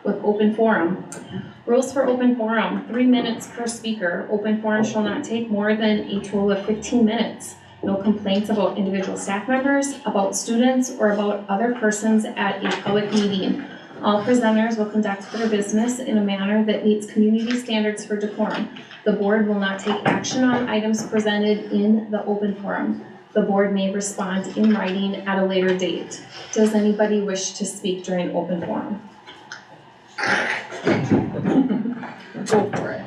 with open forum. Rules for open forum: 3 minutes per speaker. Open forum shall not take more than a total of 15 minutes. No complaints about individual staff members, about students, or about other persons at a public meeting. All presenters will conduct their business in a manner that meets community standards for decorum. The board will not take action on items presented in the open forum. The board may respond in writing at a later date. Does anybody wish to speak during open forum? Go for it.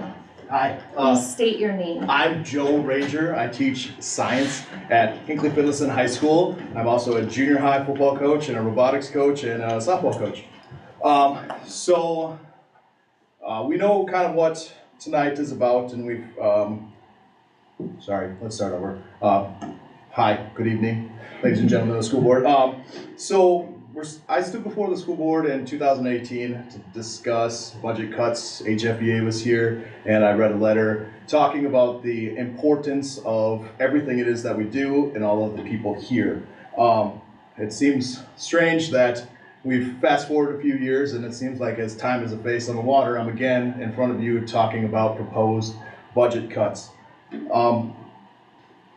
Hi. Please state your name. I'm Joe Ranger. I teach science at Hinckley-Finlayson High School. I'm also a junior high football coach and a robotics coach and a softball coach. We know kind of what tonight is about, and we've, sorry, let's start over. Hi, good evening, ladies and gentlemen of the school board. I stood before the school board in 2018 to discuss budget cuts. HFEA was here, and I read a letter talking about the importance of everything it is that we do and all of the people here. It seems strange that we've fast forwarded a few years, and it seems like as time is a face on the water, I'm again in front of you talking about proposed budget cuts.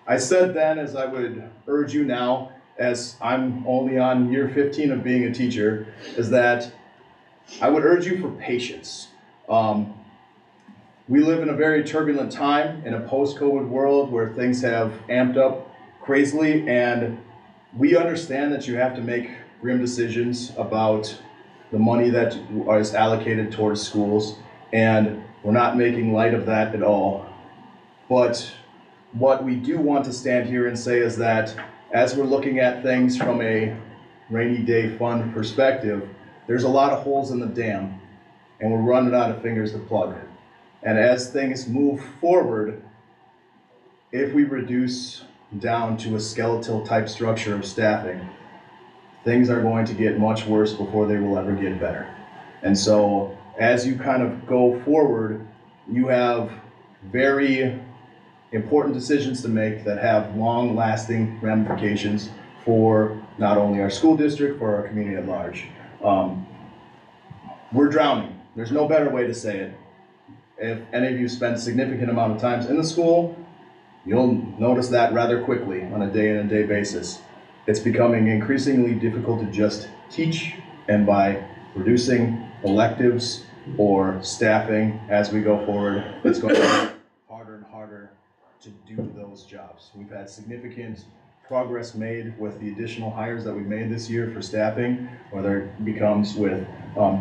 I said then, as I would urge you now, as I'm only on year 15 of being a teacher, is that I would urge you for patience. We live in a very turbulent time in a post-COVID world where things have amped up crazily, and we understand that you have to make grim decisions about the money that is allocated towards schools, and we're not making light of that at all. But what we do want to stand here and say is that as we're looking at things from a rainy day fund perspective, there's a lot of holes in the dam, and we're running out of fingers to plug. And as things move forward, if we reduce down to a skeletal type structure of staffing, things are going to get much worse before they will ever get better. And so as you kind of go forward, you have very important decisions to make that have long-lasting ramifications for not only our school district, for our community at large. We're drowning. There's no better way to say it. If any of you spend a significant amount of time in the school, you'll notice that rather quickly on a day-in-and-day basis. It's becoming increasingly difficult to just teach, and by reducing electives or staffing as we go forward, it's going to be harder and harder to do those jobs. We've had significant progress made with the additional hires that we've made this year for staffing, whether it becomes with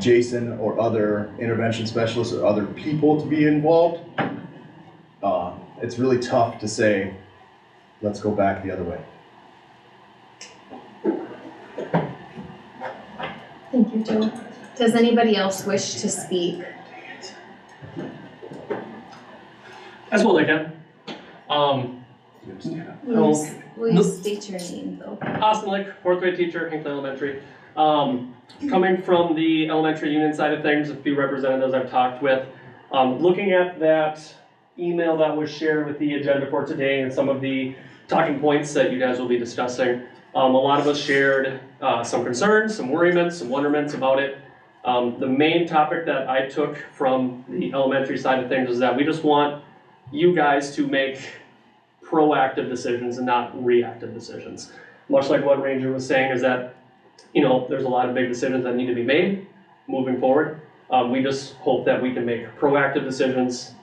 Jason or other intervention specialists or other people to be involved. It's really tough to say, let's go back the other way. Thank you, Joe. Does anybody else wish to speak? As well, I can. Will you state your name, though? Austin Lick, 4th grade teacher, Hinckley Elementary. Coming from the elementary union side of things, a few representatives I've talked with, looking at that email that was shared with the agenda for today and some of the talking points that you guys will be discussing, a lot of us shared some concerns, some worriments, some wonderments about it. The main topic that I took from the elementary side of things is that we just want you guys to make proactive decisions and not reactive decisions. Much like what Ranger was saying, is that, you know, there's a lot of big decisions that need to be made moving forward. We just hope that we can make proactive decisions,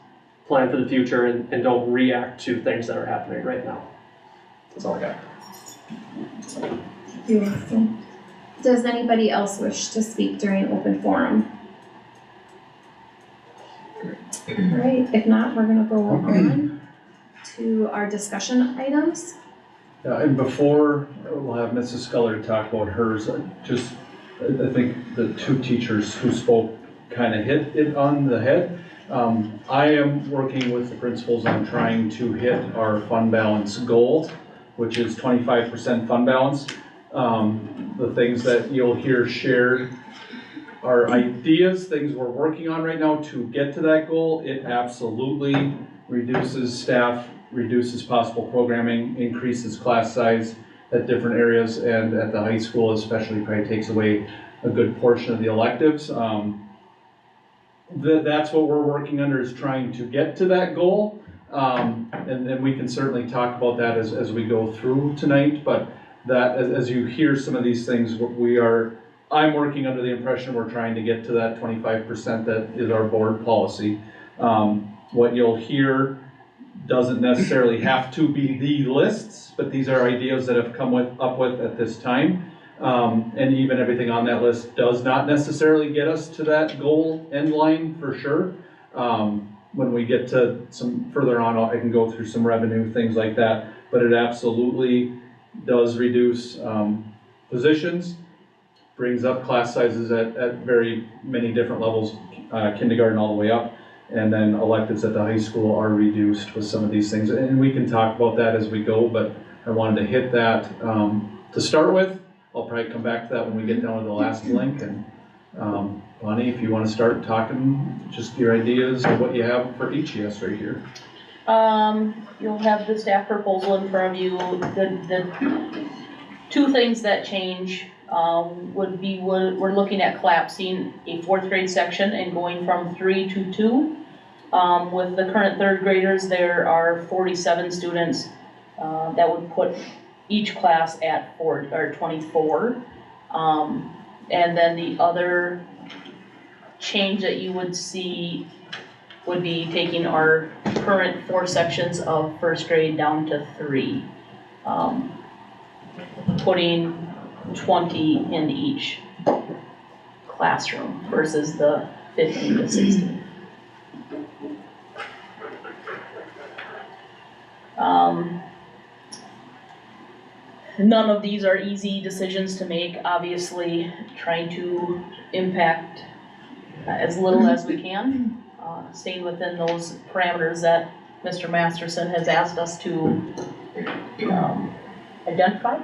plan for the future, and don't react to things that are happening right now. That's all I got. Thank you, Austin. Does anybody else wish to speak during open forum? All right, if not, we're going to go on to our discussion items. And before we'll have Mrs. Sculler talk about hers, I think the two teachers who spoke kind of hit it on the head. I am working with the principals on trying to hit our fund balance goal, which is 25% fund balance. The things that you'll hear shared are ideas, things we're working on right now to get to that goal. It absolutely reduces staff, reduces possible programming, increases class size at different areas, and at the high school especially probably takes away a good portion of the electives. that's what we're working under, is trying to get to that goal. And then we can certainly talk about that as we go through tonight, but that, as you hear some of these things, I'm working under the impression we're trying to get to that 25% that is our board policy. What you'll hear doesn't necessarily have to be the lists, but these are ideas that have come up with at this time. And even everything on that list does not necessarily get us to that goal end line for sure. When we get to some further on, I can go through some revenue, things like that, but it absolutely does reduce positions, brings up class sizes at very many different levels, kindergarten all the way up, and then electives at the high school are reduced with some of these things. And we can talk about that as we go, but I wanted to hit that to start with. I'll probably come back to that when we get down to the last link. And Bonnie, if you want to start talking, just your ideas of what you have for HES right here. You'll have the staff proposal in front of you. The two things that change would be, we're looking at collapsing a 4th grade section and going from 3 to 2. With the current 3rd graders, there are 47 students. That would put each class at 24. And then the other change that you would see would be taking our current 4 sections of 1st grade down to 3. Putting 20 in each classroom versus the 15 to 16. None of these are easy decisions to make. Obviously, trying to impact as little as we can, staying within those parameters that Mr. Masterson has asked us to identify.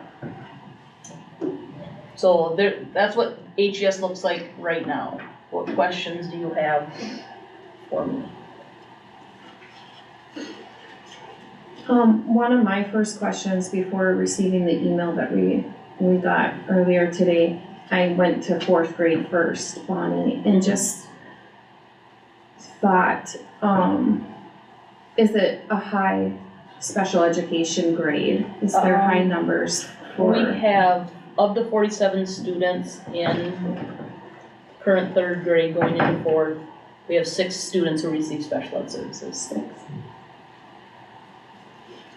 So that's what HES looks like right now. What questions do you have for me? One of my first questions before receiving the email that we got earlier today, I went to 4th grade first, Bonnie, and just thought, is it a high special education grade? Is there high numbers for? We have, of the 47 students in current 3rd grade going into 4th, we have 6 students who receive special ed services. 6.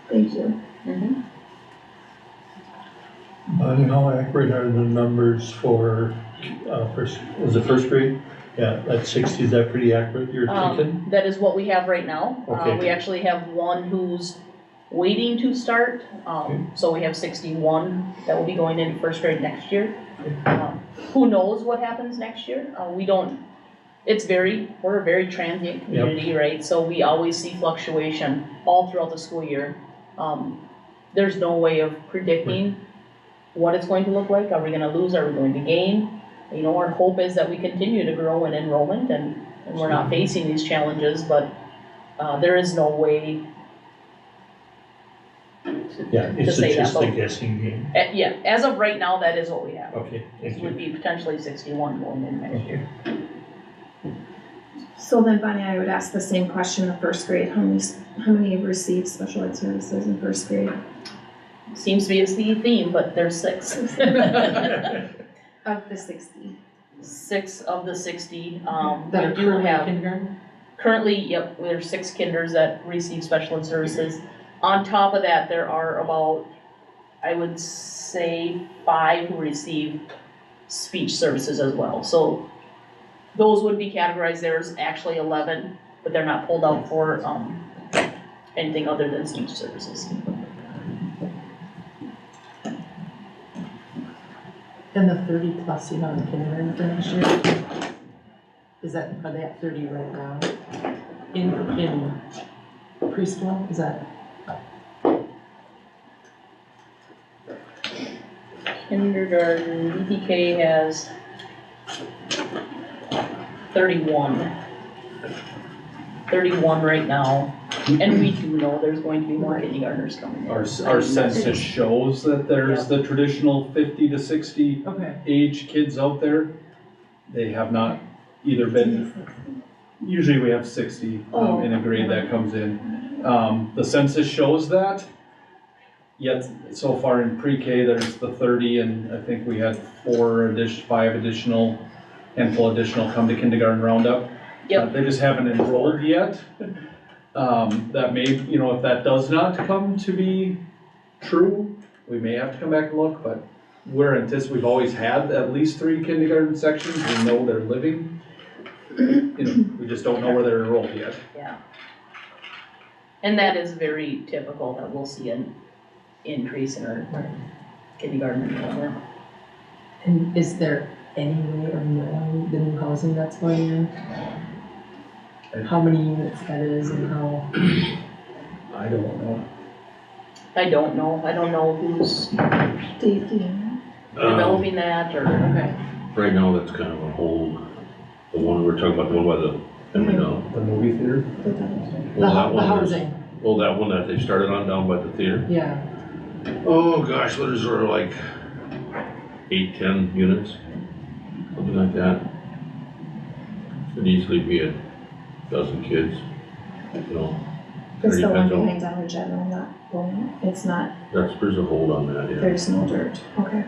Thank you. Mm-hmm. Bonnie, how accurate are the numbers for first grade? Yeah, that's 60, is that pretty accurate, you're thinking? That is what we have right now. Okay. We actually have one who's waiting to start, so we have 61 that will be going into 1st grade next year. Who knows what happens next year? We're a very transient community, right? So we always see fluctuation all throughout the school year. There's no way of predicting what it's going to look like. Are we going to lose? Are we going to gain? You know, our hope is that we continue to grow in enrollment and we're not facing these challenges, but there is no way It's just a guessing game. Yeah, as of right now, that is what we have. Okay, thank It would you. be potentially 61 going in next year. So then, Bonnie, I would ask the same question of 1st grade. How many receive special ed services in 1st grade? Seems to be a theme, but there's 6. Of the 60. 6 of the 60. That We are do currently have, kindergarten? currently, yep, there's 6 kinders that receive special ed services. On top of that, there are about, I would say, 5 who receive speech services as well. So those would be categorized. There's actually 11, but they're not pulled out for anything other than speech services. And the 30 plus, you know, in kindergarten for next year? Are they at 30 right now? In preschool, is that? Kindergarten, DPK has 31. 31 right now, and we do know there's going to be more kindergartners coming in. Our census shows that there's the traditional 50 to 60 Okay. age kids out there. They have not either been Usually we have 60 in a grade that comes in. The census shows that, yet so far in pre-K, there's the 30, and I think we had 5 additional, handful additional come to kindergarten roundup. Yep. They just haven't enrolled yet. That may, if that does not come to be true, we may have to come back and look, but we've always had at least 3 kindergarten sections. We know they're living. We just don't know where they're enrolled yet. Yeah. And that is very typical that we'll see an increase in our kindergarten enrollment. And is there any way of knowing the new housing that's going in? How many units that is and how? I don't know. I don't know who's developing that or. Okay. Right now, that's kind of a hold. The one we're talking about, the one by the, The movie theater? well, that The one, housing, well, that one that they started on down by the theater. yeah. Oh, gosh, what is there, like 8, 10 units? Something like that. Could easily be a dozen kids, It's the one depends on- behind Dollar General, not going, it's not, there's a hold on that, yeah. there's no dirt, okay.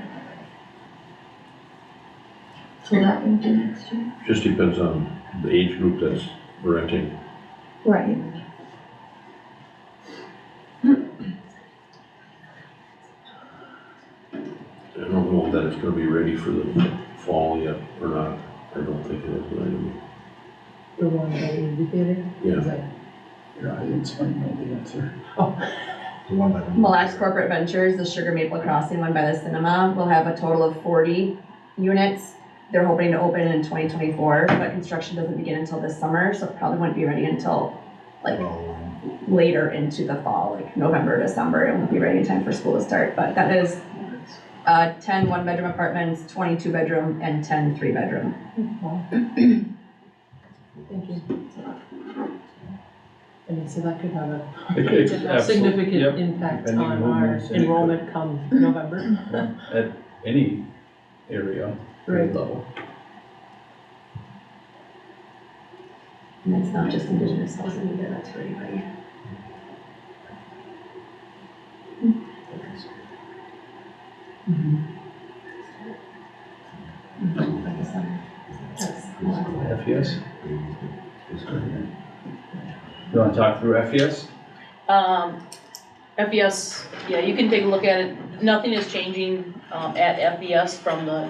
So that would be next year. Just depends on the age group that's renting. Right. I don't know that it's gonna be ready for the fall yet or not. I don't think it is going to be. The one by the movie theater? Yeah. Is that- Your audience might know the answer. The one by the. Mille Lacs Corporate Ventures, the Sugar Maple Crossing one by the cinema, will have a total of 40 units. They're hoping to open in 2024, but construction doesn't begin until this summer, so it probably wouldn't be ready until like later into the fall, like November, December. It won't be ready in time for school to start, but that is 10 one-bedroom apartments, 20 two-bedroom, and 10 three-bedroom. Thank you. I mean, so that could have a It could, absolutely, significant yep, impact depending on who our moves in, it could. enrollment come November. At any area, grade Right. level. And it's not just Indigenous housing either, that's for anybody. Like I said, that's- FES? You wanna talk through FES? FES, yeah, you can take a look at it. Nothing is changing, at FES from the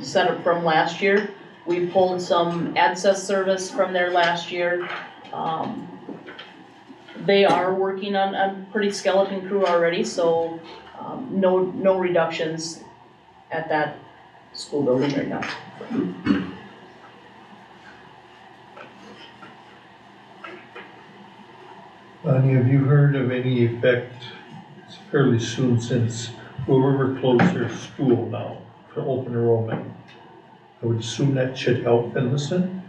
setup from last year. We pulled some access service from there last year. They are working on a pretty skeleton crew already, so, no reductions at that school building right now. Bonnie, have you heard of any effect, it's fairly soon since whoever closed their school now for open enrollment? I would assume that should help Finlayson?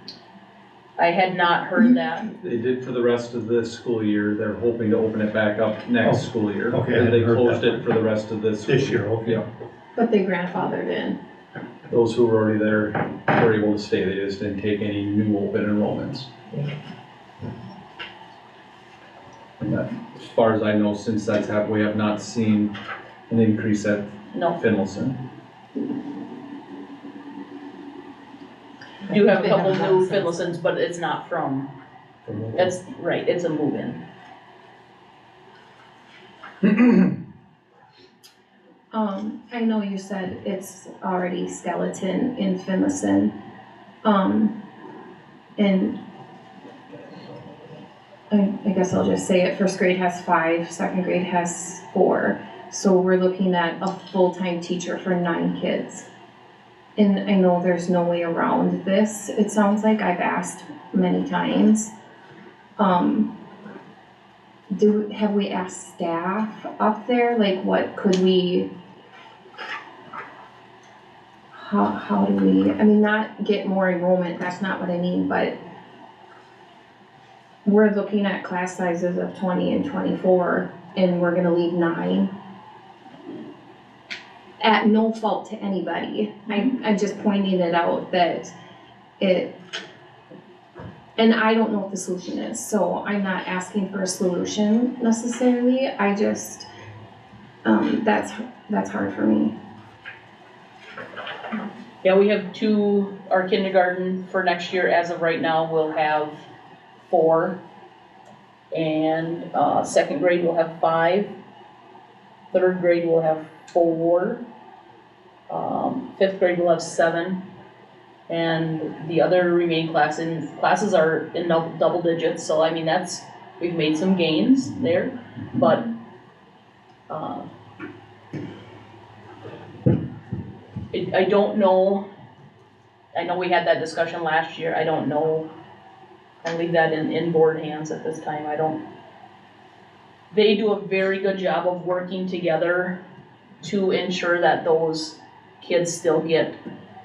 I had not heard that. They did for the rest of this school year. They're hoping to open it back up next Oh, school year. okay, I And they hadn't heard closed that it for the rest of this. This school year, okay. Yeah. But they grandfathered in. Those who were already there were able to stay. They just didn't take any new open enrollments. And that, as far as I know, since that's happened, we have not seen an increase at No, Finlayson. do have a They couple haven't new done since. Finlaysons, but it's not from, from- it's, right, it's a move-in. I know you said it's already skeleton in Finlayson. And I guess I'll just say it, first grade has 5, second grade has 4. So we're looking at a full-time teacher for 9 kids. And I know there's no way around this, it sounds like I've asked many times. Have we asked staff up there, like what could we, how do we, I mean, not get more enrollment, that's not what I mean, but we're looking at class sizes of 20 and 24, and we're gonna leave 9. At no fault to anybody, I'm just pointing it out that And I don't know what the solution is, so I'm not asking for a solution necessarily, I just, that's hard for me. Yeah, we have our kindergarten for next year, as of right now, we'll have 4. And, second grade will have 5. Third grade will have 4. Fifth grade will have 7. And the other remaining classes are in double digits, so I mean, we've made some gains there, but, I don't know, I know we had that discussion last year, I don't know, I'll leave that in board hands at this time, they do a very good job of working together to ensure that those kids still get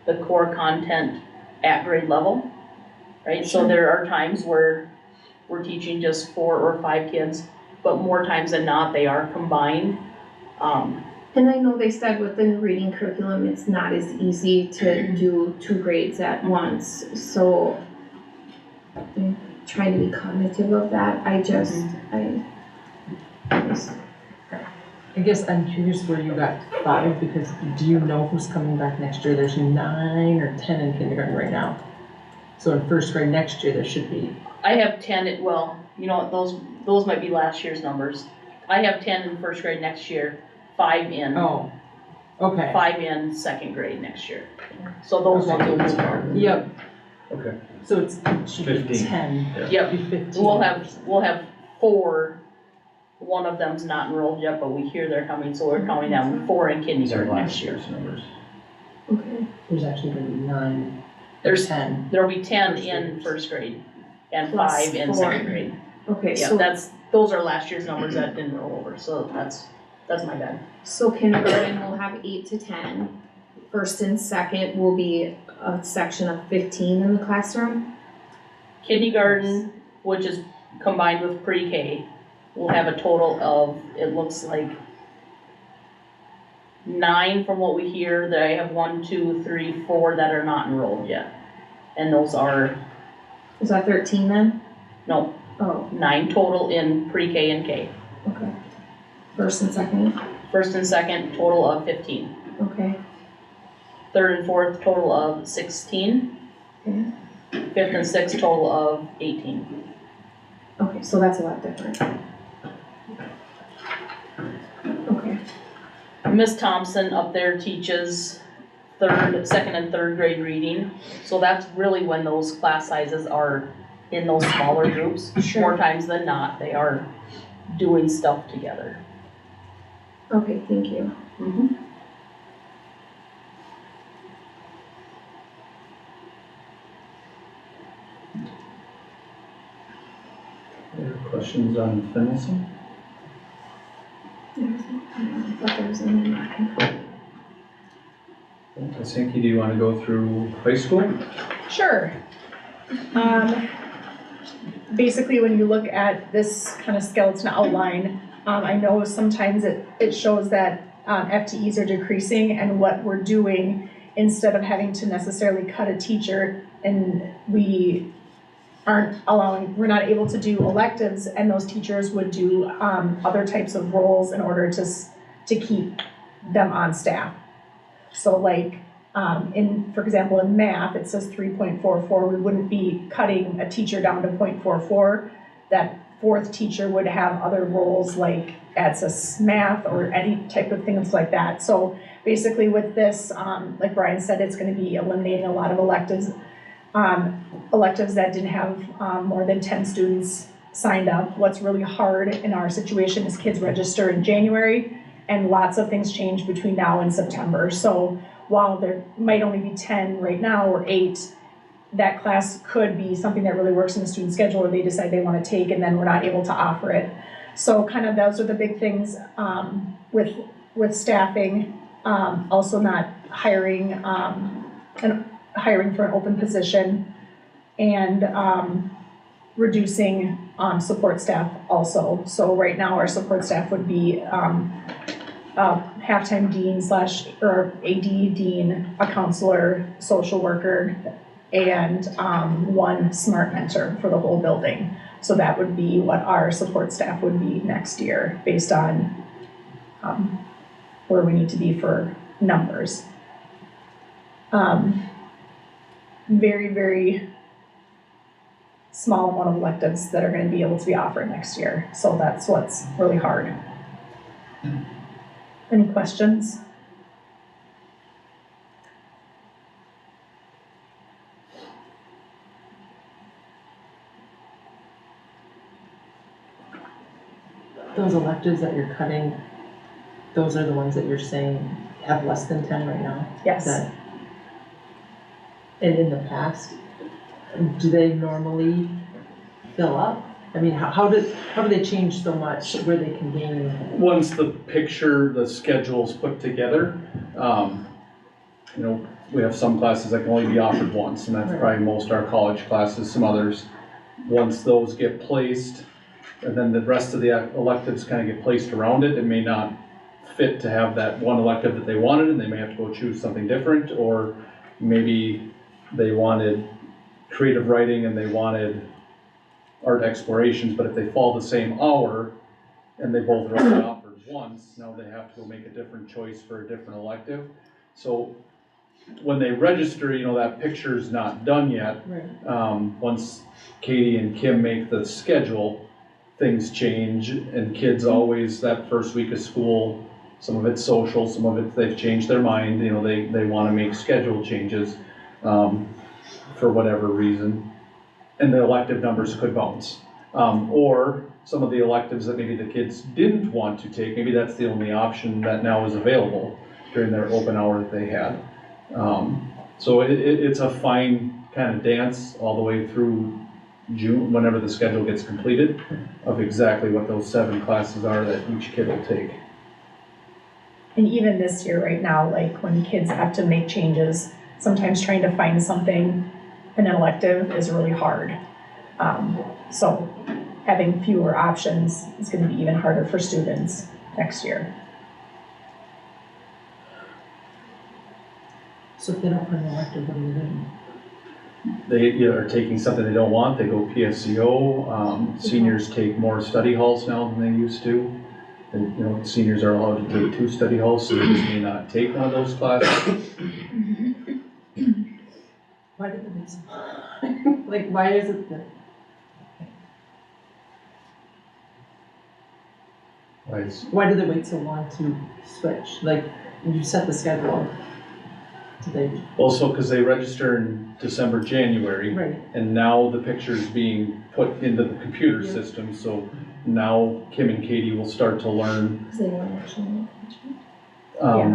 the core content at grade level, right? So there are times where we're teaching just 4 or 5 kids, but more times than not, they are combined. And I know they said with the new reading curriculum, it's not as easy to do 2 grades at once, so I'm trying to be cognitive of that, I guess I'm curious where you got 5, because do you know who's coming back next year? There's 9 or 10 in kindergarten right now. So in first grade next year, there should be. I have 10, those might be last year's numbers. I have 10 in first grade next year, 5 in. Oh, okay. 5 in second grade next year. So those ones are. Yep, Okay. so it should be 15. 10. Yep, Be 15. we'll have 4. One of them's not enrolled yet, but we hear they're coming, so we're counting down 4 in kindergarten next year. Numbers. Okay. There's actually gonna be 9. There's 10. There'll be 10 in first grade and Plus 5 in 4. second grade. Okay, Yeah, so, those are last year's numbers that didn't roll over, so that's my bad. so kindergarten will have 8 to 10. First and second will be a section of 15 in the classroom. Kindergarten, which is combined with pre-K, will have a total of, it looks like 9 from what we hear, that I have 1, 2, 3, 4 that are not enrolled yet. And those are, Is that 13 then? no, Oh, 9 total in pre-K and K. okay. First and second, First and second, total of 15. okay. Third and fourth, total of 16. Okay. Fifth and sixth, total of 18. Okay, so that's a lot different. Okay, Miss Thompson up there teaches second and third grade reading. So that's really when those class sizes are in those smaller groups. Sure. More times than not, they are doing stuff together. okay, thank you. Any questions on Finlayson? I thought there was only 9. Hinckley, do you want to go through high school? Sure. Basically, when you look at this kind of skeleton outline, I know sometimes it shows that FTEs are decreasing, and what we're doing, instead of having to necessarily cut a teacher, and we're not able to do electives, and those teachers would do other types of roles in order to keep them on staff. So like, for example, in math, it says 3.44, we wouldn't be cutting a teacher down to 0.44. That fourth teacher would have other roles like access math or any type of things like that. So basically with this, like Brian said, it's gonna be eliminating a lot of electives that didn't have more than 10 students signed up. What's really hard in our situation is kids register in January, and lots of things change between now and September. So while there might only be 10 right now or 8, that class could be something that really works in the student schedule, or they decide they want to take, and then we're not able to offer it. So kind of those are the big things with staffing, also not hiring for an open position, and reducing support staff also. So right now our support staff would be half-time dean or AD dean, a counselor, social worker, and, one smart mentor for the whole building. So that would be what our support staff would be next year, based on, where we need to be for numbers. Very, very small amount of electives that are gonna be able to be offered next year, so that's what's really hard. Any questions? Those electives that you're cutting, those are the ones that you're saying have less than 10 right now? Yes. That- And in the past, do they normally fill up? I mean, how do they change so much where they can gain? Once the schedule's put together, we have some classes that can only be offered once, and that's probably most our college classes, some others. Once those get placed, and then the rest of the electives kind of get placed around it, it may not fit to have that one elective that they wanted, and they may have to go choose something different, or maybe they wanted creative writing and they wanted art explorations, but if they fall the same hour and they both are only offered once, now they have to go make a different choice for a different elective. So when they register, that picture's not done yet. Right. Once Katie and Kim make the schedule, things change, and kids always, that first week of school, some of it's social, some of it they've changed their mind, they wanna make schedule changes, for whatever reason. And the elective numbers could bounce. Or some of the electives that maybe the kids didn't want to take, maybe that's the only option that now is available during their open hour that they had. So it's a fine kind of dance all the way through June, whenever the schedule gets completed, of exactly what those 7 classes are that each kid will take. And even this year right now, like when kids have to make changes, sometimes trying to find something in an elective is really hard. So having fewer options is gonna be even harder for students next year. So if they don't put an elective, what are they doing? They either are taking something they don't want, they go PSCO, seniors take more study halls now than they used to. And, seniors are allowed to take 2 study halls, so they just may not take one of those classes. Why did they do so? Like, why is it that? Why do they wait so long to switch? Like, you set the schedule. Do they? Also, because they register in December, January, Right. and now the picture's being put into the computer system, so now Kim and Katie will start to learn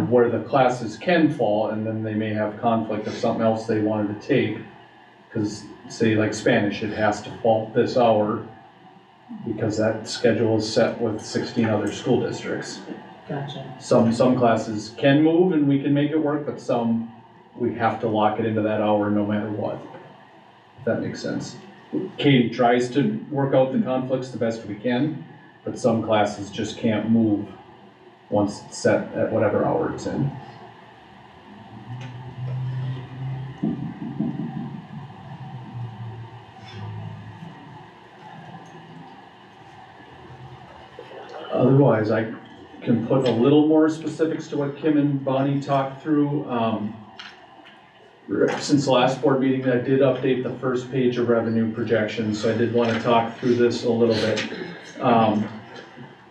where the classes can fall, and then they may have conflict of something else they wanted to take. Because say like Spanish, it has to fall this hour because that schedule is set with 16 other school districts. Gotcha. Some classes can move and we can make it work, but some, we have to lock it into that hour no matter what. If that makes sense. Katie tries to work out the conflicts the best we can, but some classes just can't move once it's set at whatever hour it's in. Otherwise, I can put a little more specifics to what Kim and Bonnie talked through. Since the last board meeting, I did update the first page of revenue projections, so I did want to talk through this a little bit.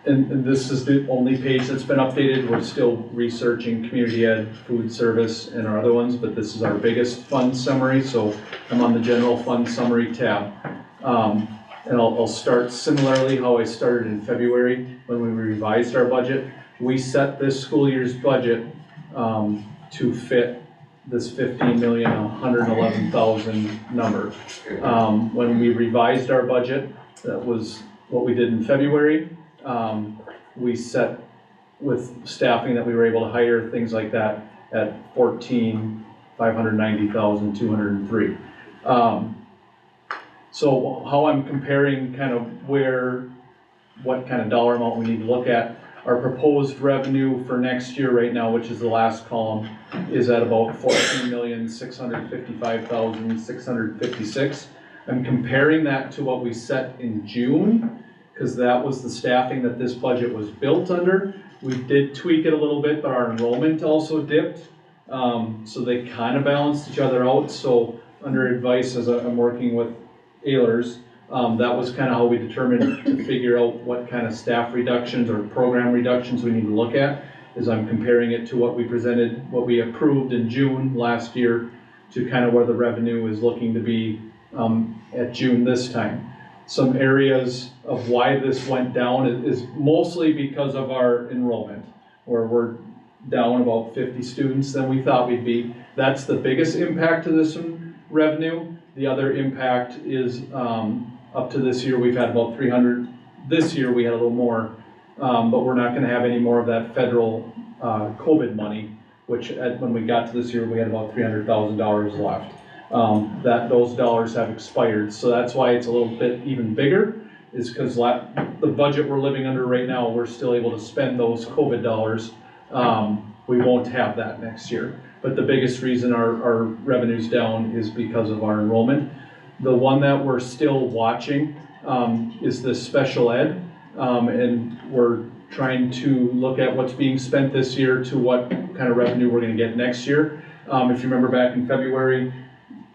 And this is the only page that's been updated. We're still researching community ed, food service, and our other ones, but this is our biggest fund summary, so I'm on the general fund summary tab. And I'll start similarly how I started in February when we revised our budget. We set this school year's budget to fit this 15,111,000 number. When we revised our budget, that was what we did in February. We set with staffing that we were able to hire, things like that, at 14,590,203. So how I'm comparing kind of what kind of dollar amount we need to look at, Our proposed revenue for next year right now, which is the last column, is at about 14,655,656. I'm comparing that to what we set in June, because that was the staffing that this budget was built under. We did tweak it a little bit, but our enrollment also dipped. So they kind of balanced each other out. So under advice, as I'm working with Ehlers, that was kind of how we determined to figure out what kind of staff reductions or program reductions we need to look at, is I'm comparing it to what we presented, what we approved in June last year, to kind of where the revenue is looking to be at June this time. Some areas of why this went down is mostly because of our enrollment, where we're down about 50 students than we thought we'd be. That's the biggest impact to this revenue. The other impact is up to this year, we've had about 300. This year we had a little more, but we're not going to have any more of that federal COVID money, which when we got to this year, we had about $300,000 left. Those dollars have expired, so that's why it's a little bit even bigger, is because the budget we're living under right now, we're still able to spend those COVID dollars. We won't have that next year, but the biggest reason our revenue's down is because of our enrollment. The one that we're still watching is the special ed, and we're trying to look at what's being spent this year to what kind of revenue we're going to get next year. If you remember back in February,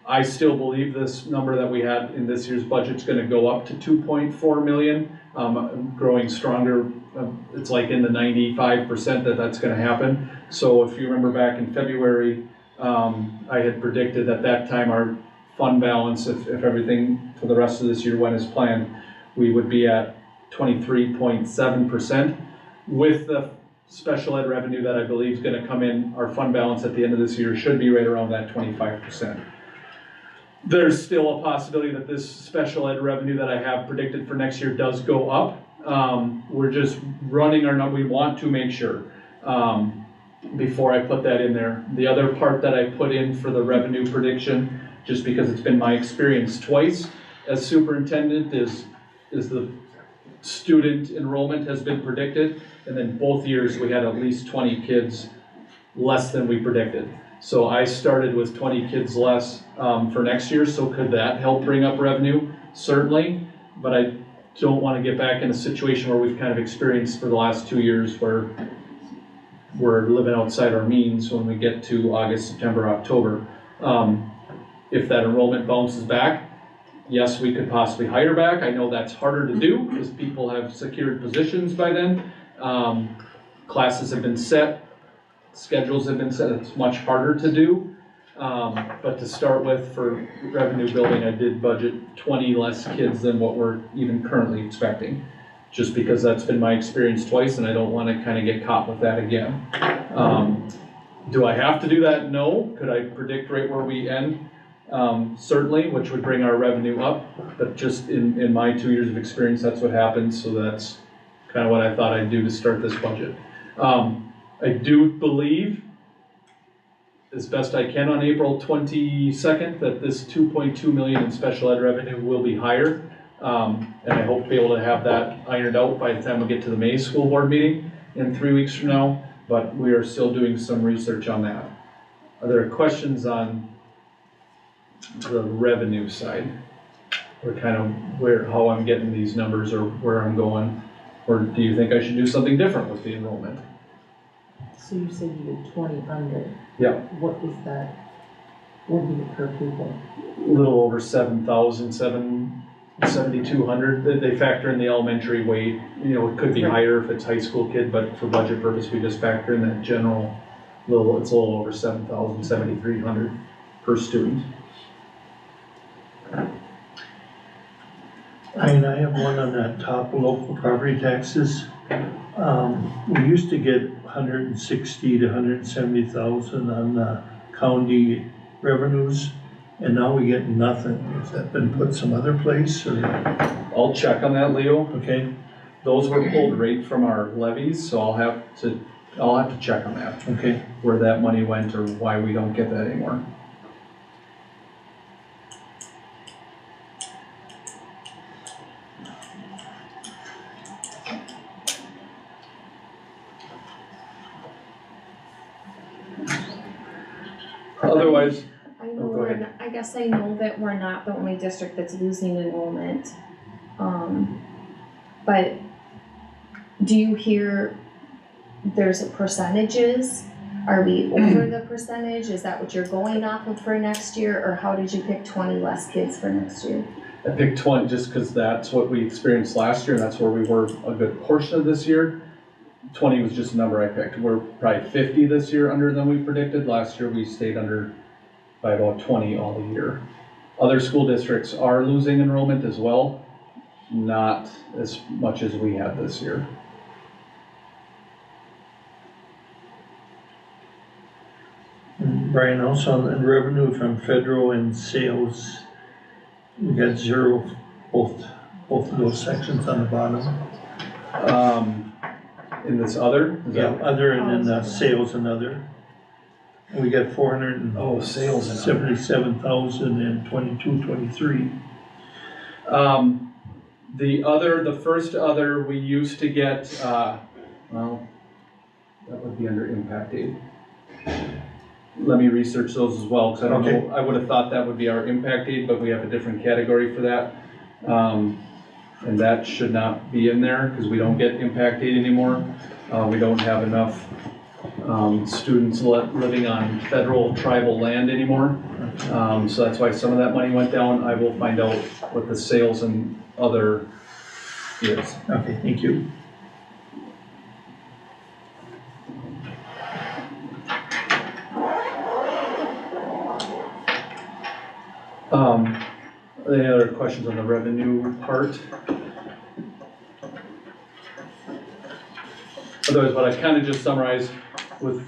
I still believe this number that we had in this year's budget is going to go up to 2.4 million, growing stronger. It's like in the 95% that's going to happen. So if you remember back in February, I had predicted at that time our fund balance, if everything for the rest of this year went as planned, we would be at 23.7%. With the special ed revenue that I believe is going to come in, our fund balance at the end of this year should be right around that 25%. There's still a possibility that this special ed revenue that I have predicted for next year does go up. We're just running our number. We want to make sure before I put that in there. The other part that I put in for the revenue prediction, just because it's been my experience twice as superintendent, is the student enrollment has been predicted, and then both years we had at least 20 kids less than we predicted. So I started with 20 kids less for next year, so could that help bring up revenue? Certainly, but I don't want to get back in a situation where we've kind of experienced for the last 2 years where we're living outside our means when we get to August, September, October. If that enrollment bounces back, yes, we could possibly hire back. I know that's harder to do because people have secured positions by then. Classes have been set, schedules have been set. It's much harder to do. But to start with, for revenue building, I did budget 20 less kids than what we're even currently expecting, just because that's been my experience twice and I don't want to kind of get caught with that again. Do I have to do that? No. Could I predict right where we end? Certainly, which would bring our revenue up, but just in my 2 years of experience, that's what happens, so that's kind of what I thought I'd do to start this budget. I do believe, as best I can on April 22nd, that this 2.2 million in special ed revenue will be higher, and I hope to be able to have that ironed out by the time we get to the May school board meeting in 3 weeks from now, but we are still doing some research on that. Are there questions on the revenue side, or kind of how I'm getting these numbers or where I'm going, or do you think I should do something different with the enrollment? So you said you did 20 under. Yeah. What is that? What would be per pupil? A little over 7,200. They factor in the elementary weight. You know, it could be higher if it's high school kid, but for budget purpose, we just factor in that general it's a little over 7,000, 7,300 per student. And I have one on that top local property taxes. We used to get 160 to 170,000 on the county revenues, and now we get nothing. Has that been put some other place, or? I'll check on that, Leo. Okay. Those were pulled right from our levies, so I'll have to check on that. Okay. Where that money went or why we don't get that anymore. otherwise, I know Oh, go ahead. I guess I know that we're not the only district that's losing enrollment. But do you hear there's percentages? Are we over the percentage? Is that what you're going off of for next year? Or how did you pick 20 less kids for next year? I picked 20 just because that's what we experienced last year, and that's where we were a good portion of this year. 20 was just a number I picked. We're probably 50 this year under than we predicted. Last year we stayed under by about 20 all year. Other school districts are losing enrollment as well, not as much as we had this year. Brian, also on revenue from federal and sales, we got zero, both of those sections on the bottom. In this other? Is Yeah, that- other and then sales and other. We got 400 sales and other. 77,000 in 22-23. The first other, we used to get, well, that would be under impact aid. Let me research those as well, because I don't know, I would have thought that would be our impact aid, but we have a different category for that. And that should not be in there, because we don't get impact aid anymore. We don't have enough students living on federal tribal land anymore. So that's why some of that money went down. I will find out what the sales and other is. Okay, thank you. Any other questions on the revenue part? Otherwise, what I kind of just summarized with,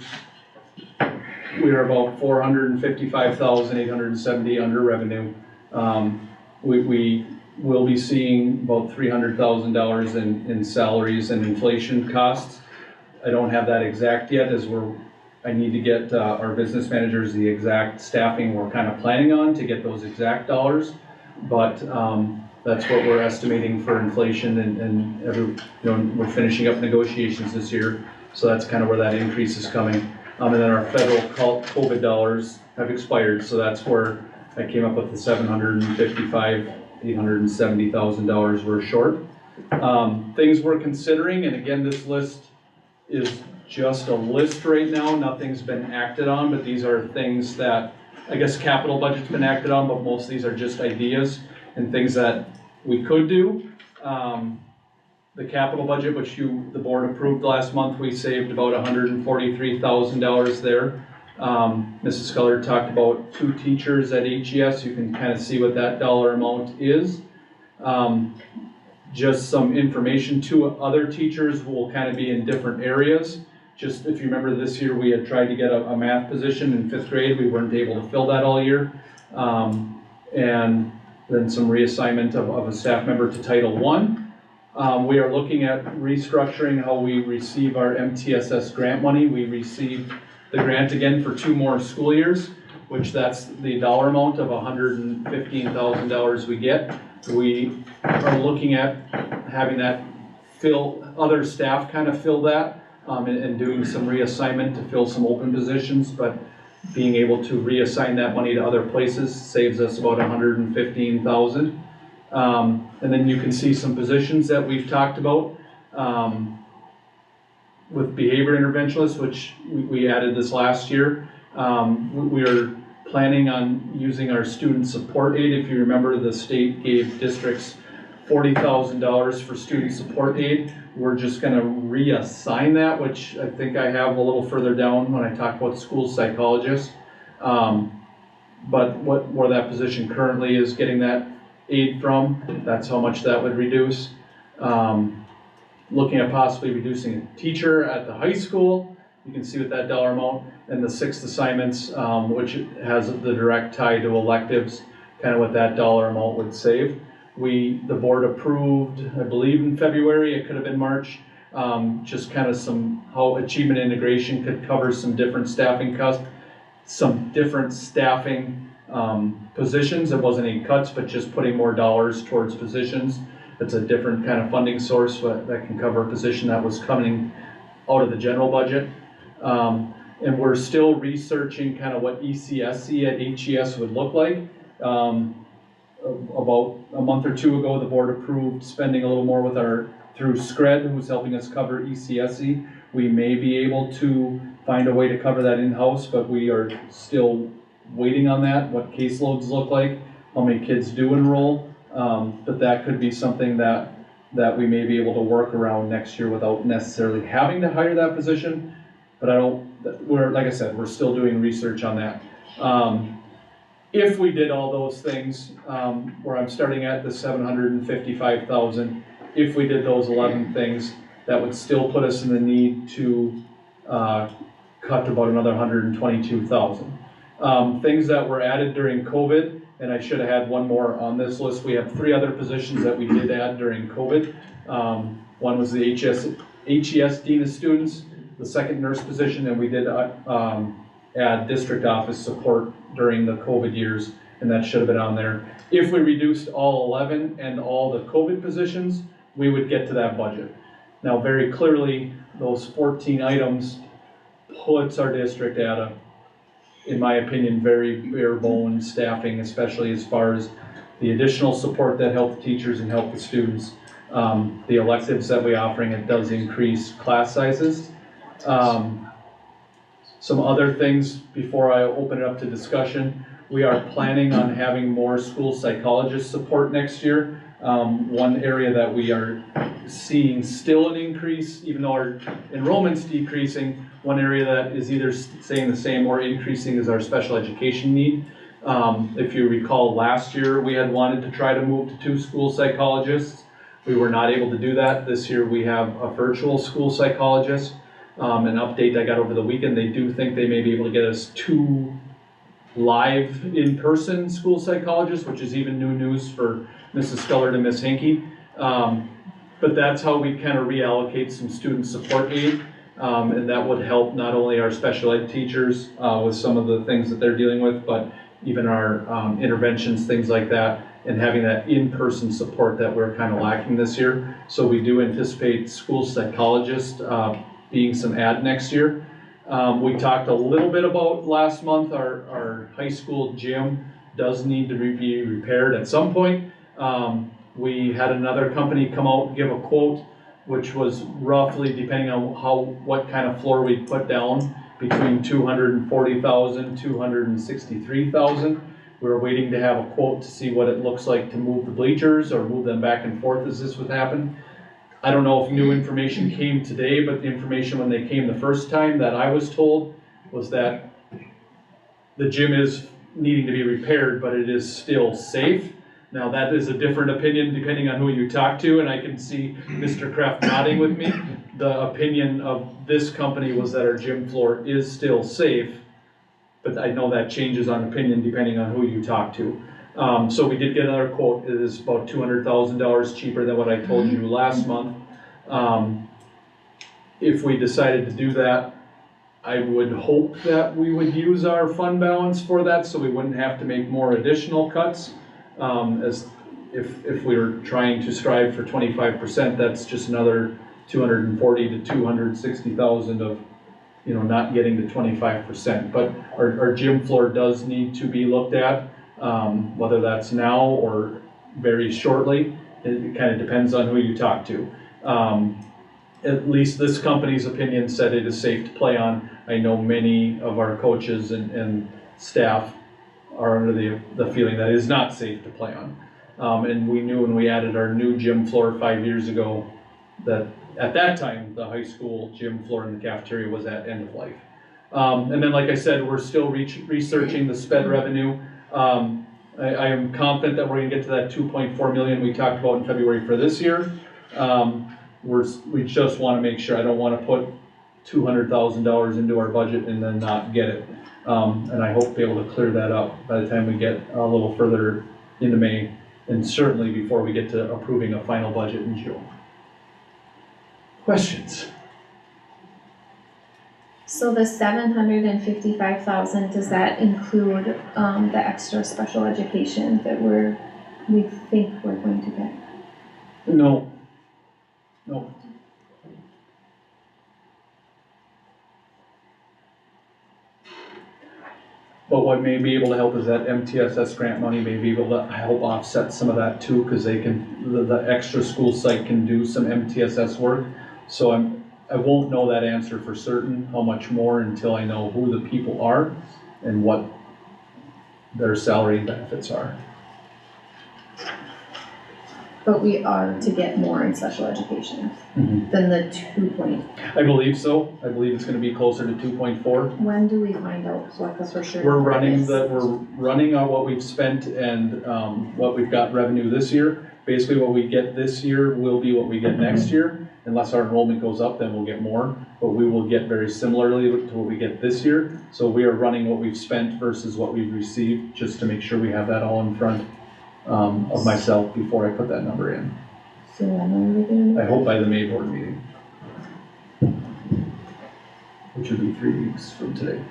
we are about 455,870 under revenue. We will be seeing about $300,000 in salaries and inflation costs. I don't have that exact yet, as I need to get our business managers the exact staffing we're kind of planning on to get those exact dollars. But that's what we're estimating for inflation, and we're finishing up negotiations this year, so that's kind of where that increase is coming. And then our federal COVID dollars have expired, so that's where I came up with the $870,000 we're short. Things we're considering, and again, this list is just a list right now, nothing's been acted on, but these are things that, I guess capital budget's been acted on, but most of these are just ideas and things that we could do. The capital budget, which the board approved last month, we saved about $143,000 there. Mrs. Sculler talked about 2 teachers at HES. You can kind of see what that dollar amount is. Just some information, 2 other teachers will kind of be in different areas. Just if you remember this year, we had tried to get a math position in 5th grade. We weren't able to fill that all year. And then some reassignment of a staff member to Title I. We are looking at restructuring how we receive our MTSS grant money. We received the grant again for 2 more school years, which that's the dollar amount of $115,000 we get. We are looking at having that other staff kind of fill that. And doing some reassignment to fill some open positions, but being able to reassign that money to other places saves us about $115,000. And then you can see some positions that we've talked about with behavior interventionists, which we added this last year. We are planning on using our student support aid. If you remember, the state gave districts $40,000 for student support aid. We're just going to reassign that, which I think I have a little further down when I talk about school psychologists. But where that position currently is getting that aid from, that's how much that would reduce. Looking at possibly reducing a teacher at the high school, you can see with that dollar amount, and the 6th assignments, which has the direct tie to electives, kind of what that dollar amount would save. The board approved, I believe in February, it could have been March, just kind of how achievement integration could cover some different staffing costs, some different staffing positions. It wasn't any cuts, but just putting more dollars towards positions. It's a different kind of funding source that can cover a position that was coming out of the general budget. And we're still researching kind of what ECSC at HES would look like. About a month or two ago, the board approved spending a little more with through SCRED, who's helping us cover ECSC. We may be able to find a way to cover that in-house, but we are still waiting on that, what caseloads look like, how many kids do enroll. But that could be something that we may be able to work around next year without necessarily having to hire that position. But like I said, we're still doing research on that. If we did all those things, where I'm starting at the 755,000, if we did those 11 things, that would still put us in the need to cut about another 122,000. Things that were added during COVID, and I should have had one more on this list. We have 3 other positions that we did add during COVID. One was the HES Dean of Students, the second nurse position, and we did add district office support during the COVID years, and that should have been on there. If we reduced all 11 and all the COVID positions, we would get to that budget. Now, very clearly, those 14 items puts our district at a, in my opinion, very bare bones staffing, especially as far as the additional support that help the teachers and help the students. The electives that we're offering, it does increase class sizes. Some other things before I open it up to discussion. We are planning on having more school psychologist support next year. One area that we are seeing still an increase, even though our enrollment's decreasing, one area that is either staying the same or increasing is our special education need. If you recall, last year we had wanted to try to move to 2 school psychologists. We were not able to do that. This year we have a virtual school psychologist. An update I got over the weekend, they do think they may be able to get us 2 live in-person school psychologists, which is even new news for Mrs. Scullard and Ms. Hinckley. But that's how we kind of reallocate some student support aid, and that would help not only our special ed teachers with some of the things that they're dealing with, but even our interventions, things like that, and having that in-person support that we're kind of lacking this year. So we do anticipate school psychologists being some add next year. We talked a little bit about last month, our high school gym does need to be repaired at some point. We had another company come out and give a quote, which was roughly, depending on what kind of floor we put down, between 240,000, 263,000. We're waiting to have a quote to see what it looks like to move the bleachers or move them back and forth as this would happen. I don't know if new information came today, but the information when they came the first time that I was told was that the gym is needing to be repaired, but it is still safe. Now that is a different opinion depending on who you talk to, and I can see Mr. Kraft nodding with me. The opinion of this company was that our gym floor is still safe, but I know that changes on opinion depending on who you talk to. So we did get another quote. It is about $200,000 cheaper than what I told you last month. If we decided to do that, I would hope that we would use our fund balance for that so we wouldn't have to make more additional cuts. As if we were trying to strive for 25%, that's just another 240 to 260,000 of, not getting to 25%. But our gym floor does need to be looked at. Whether that's now or very shortly, it kind of depends on who you talk to. At least this company's opinion said it is safe to play on. I know many of our coaches and staff are under the feeling that it is not safe to play on. And we knew when we added our new gym floor 5 years ago that at that time the high school gym floor in the cafeteria was at end of life. And then, like I said, we're still researching the SPED revenue. I am confident that we're going to get to that 2.4 million we talked about in February for this year. We just want to make sure. I don't want to put $200,000 into our budget and then not get it. And I hope to be able to clear that up by the time we get a little further into May, and certainly before we get to approving a final budget in June. Questions? So the 755,000, does that include the extra special education that we think we're going to get? No. But what may be able to help is that MTSS grant money may be able to help offset some of that too, because they can, the extra school site can do some MTSS work. So I won't know that answer for certain, how much more, until I know who the people are and what their salary and benefits are. But we are to get more in special education than the 2 I believe so. I believe it's gonna be closer to 2.4. When do we find out what the for sure? We're number running is? we're running on what we've spent and what we've got revenue this year. Basically, what we get this year will be what we get next year. Unless our enrollment goes up, then we'll get more, but we will get very similarly to what we get this year. So we are running what we've spent versus what we've received, just to make sure we have that all in front of myself before I put that number in. So when are we doing? I hope by the May board meeting, which would be 3 weeks from today.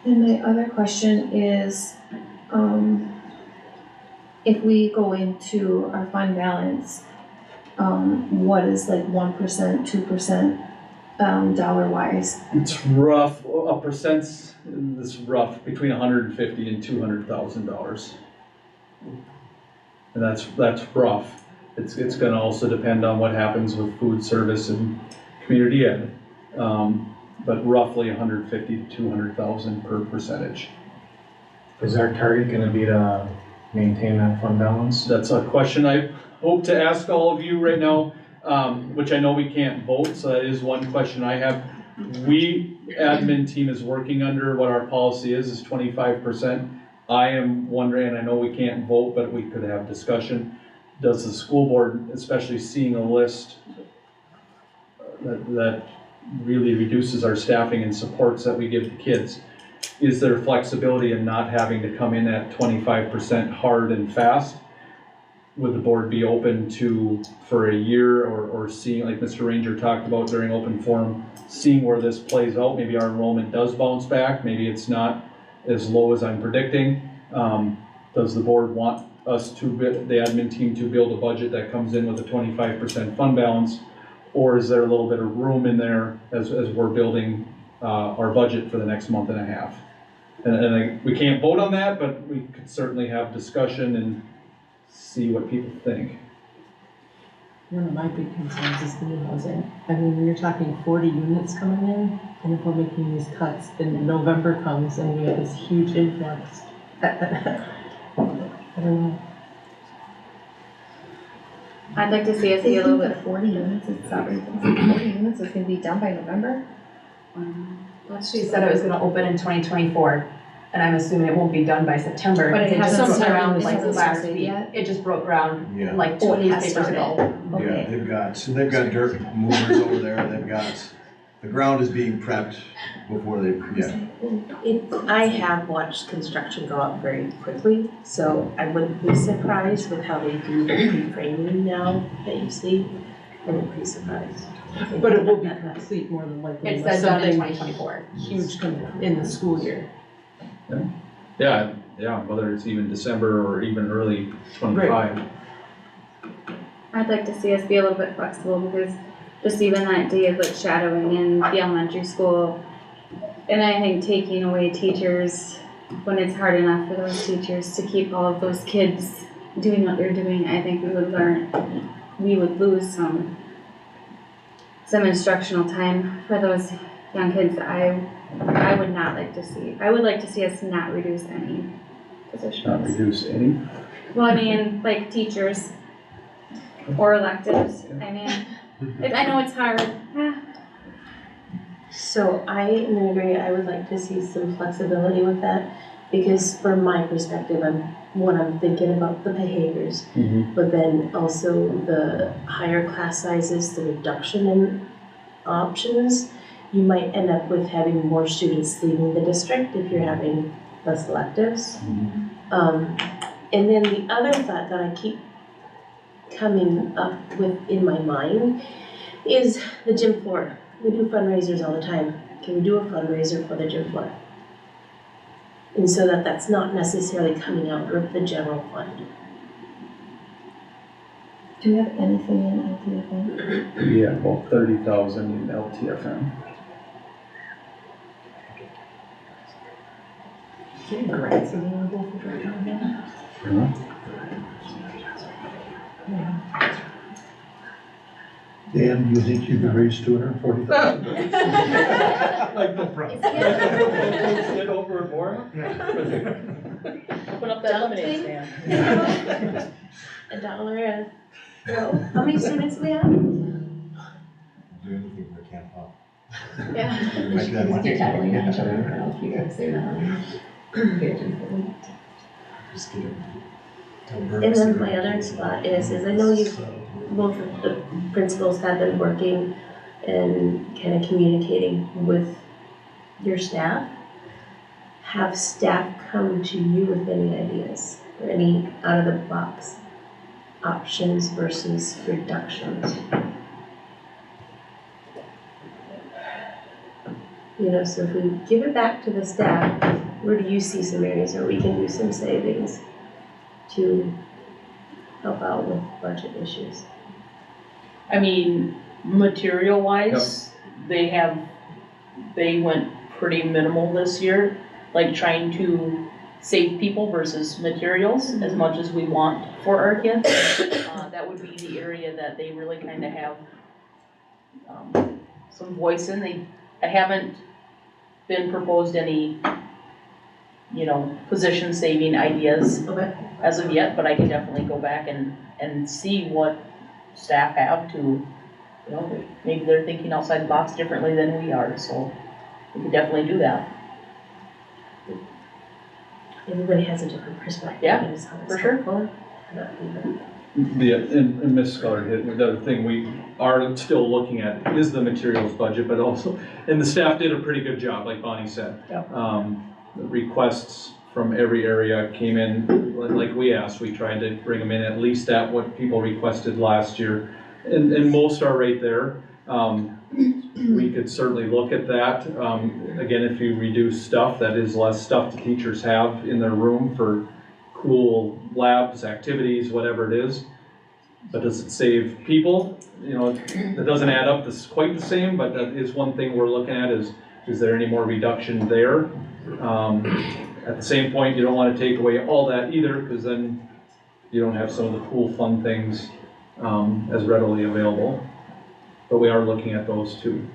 And my other question is, if we go into our fund balance, what is like 1%, 2%, dollar wise? It's rough, a percent's, it's rough, between $150,000 and $200,000. And that's rough. It's gonna also depend on what happens with food service and community ed. But roughly 150 to 200,000 per percentage. Is our target gonna be to maintain that fund balance? That's a question I hope to ask all of you right now, which I know we can't vote, so that is one question I have. We, admin team, is working under what our policy is 25%. I am wondering, and I know we can't vote, but we could have discussion. Does the school board, especially seeing a list that really reduces our staffing and supports that we give to kids, is there flexibility in not having to come in at 25% hard and fast? Would the board be open to, for a year, or seeing, like Mr. Ranger talked about during open forum, seeing where this plays out? Maybe our enrollment does bounce back, maybe it's not as low as I'm predicting. Does the board want us to, the admin team, to build a budget that comes in with a 25% fund balance? Or is there a little bit of room in there as we're building our budget for the next month and a half? And we can't vote on that, but we could certainly have discussion and see what people think. One of my big concerns is the new housing. I mean, when you're talking 40 units coming in, and if we're making these cuts, then November comes and we have this huge influx. I don't know. I'd like to see us be a little bit. 40 units is that right? 40 units is gonna be done by November? She said it was gonna open in 2024, and I'm assuming it won't be done by September. But it just hasn't broke started- ground it like hasn't last started week. yet? It just broke ground Yeah. like Oh, 2 it has newspapers started. ago. Yeah, Okay. they've got dirt movers over there, they've got, the ground is being prepped before they, yeah. I have watched construction go up very quickly, so I wouldn't be surprised with how they do the pre-framing now that you see. I wouldn't be surprised. But it will be complete more than likely. It unless said done in something 2024. huge comes in the school year. Yeah, whether it's even December or even early 25. I'd like to see us be a little bit flexible, because just even that day of like shadowing in the elementary school, and I think taking away teachers when it's hard enough for those teachers to keep all of those kids doing what they're doing, I think we would lose some instructional time for those young kids that I would not like to see. I would like to see us not reduce any positions. Not reduce any. Well, I mean, like teachers or electives, I mean, I know it's hard. So I am in agreement, I would like to see some flexibility with that, because from my perspective, I'm thinking about the behaviors, but then also the higher class sizes, the reduction in options, you might end up with having more students leaving the district if you're having less electives. And then the other thought that I keep coming up with in my mind is the gym floor. We do fundraisers all the time. Can we do a fundraiser for the gym floor? And so that's not necessarily coming out of the general fund. Do we have anything in LTFM? Yeah, about 30,000 in LTFM. Grants available for that. Dan, do you think you could raise $240,000? Like no problem. Get over it more? Open up that lemonade stand. $1 a row. How many students do we have? Do anything for camp up. Yeah. We should just keep tackling each other, I don't know if you guys say that. Just get it. And then my other thought is I know both of the principals have been working and kind of communicating with your staff. Have staff come to you with any ideas or any out of the box options versus reductions? You know, so if we give it back to the staff, where do you see some areas where we can do some savings to help out with budget issues? I mean, material wise, they went pretty minimal this year, like trying to save people versus materials as much as we want for our kids. That would be the area that they really kind of have some voice in. I haven't been proposed any, position saving ideas as of yet, but I can definitely go back and see what staff have to, maybe they're thinking outside the box differently than we are, so we could definitely do that. Everybody has a different perspective. Yeah, for sure. Yeah, and Ms. Sculler hit, the other thing we are still looking at is the materials budget, but also, and the staff did a pretty good job, like Bonnie said. Yeah. The requests from every area came in, like we asked, we tried to bring them in at least at what people requested last year. And most are right there. We could certainly look at that. Again, if you reduce stuff, that is less stuff the teachers have in their room for cool labs, activities, whatever it is. But does it save people? It doesn't add up to quite the same, but that is one thing we're looking at is there any more reduction there? At the same point, you don't want to take away all that either, because then you don't have some of the cool, fun things as readily available. But we are looking at those too.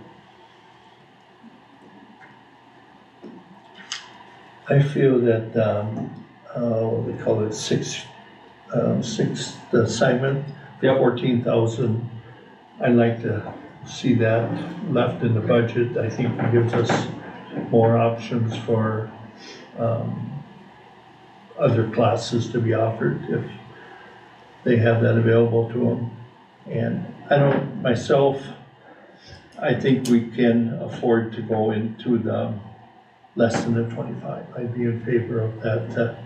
I feel that, what we call it, sixth assignment, Yep. 14,000. I'd like to see that left in the budget. I think it gives us more options for other classes to be offered if they have that available to them. And I think we can afford to go into the less than the 25. I'd be in favor of that,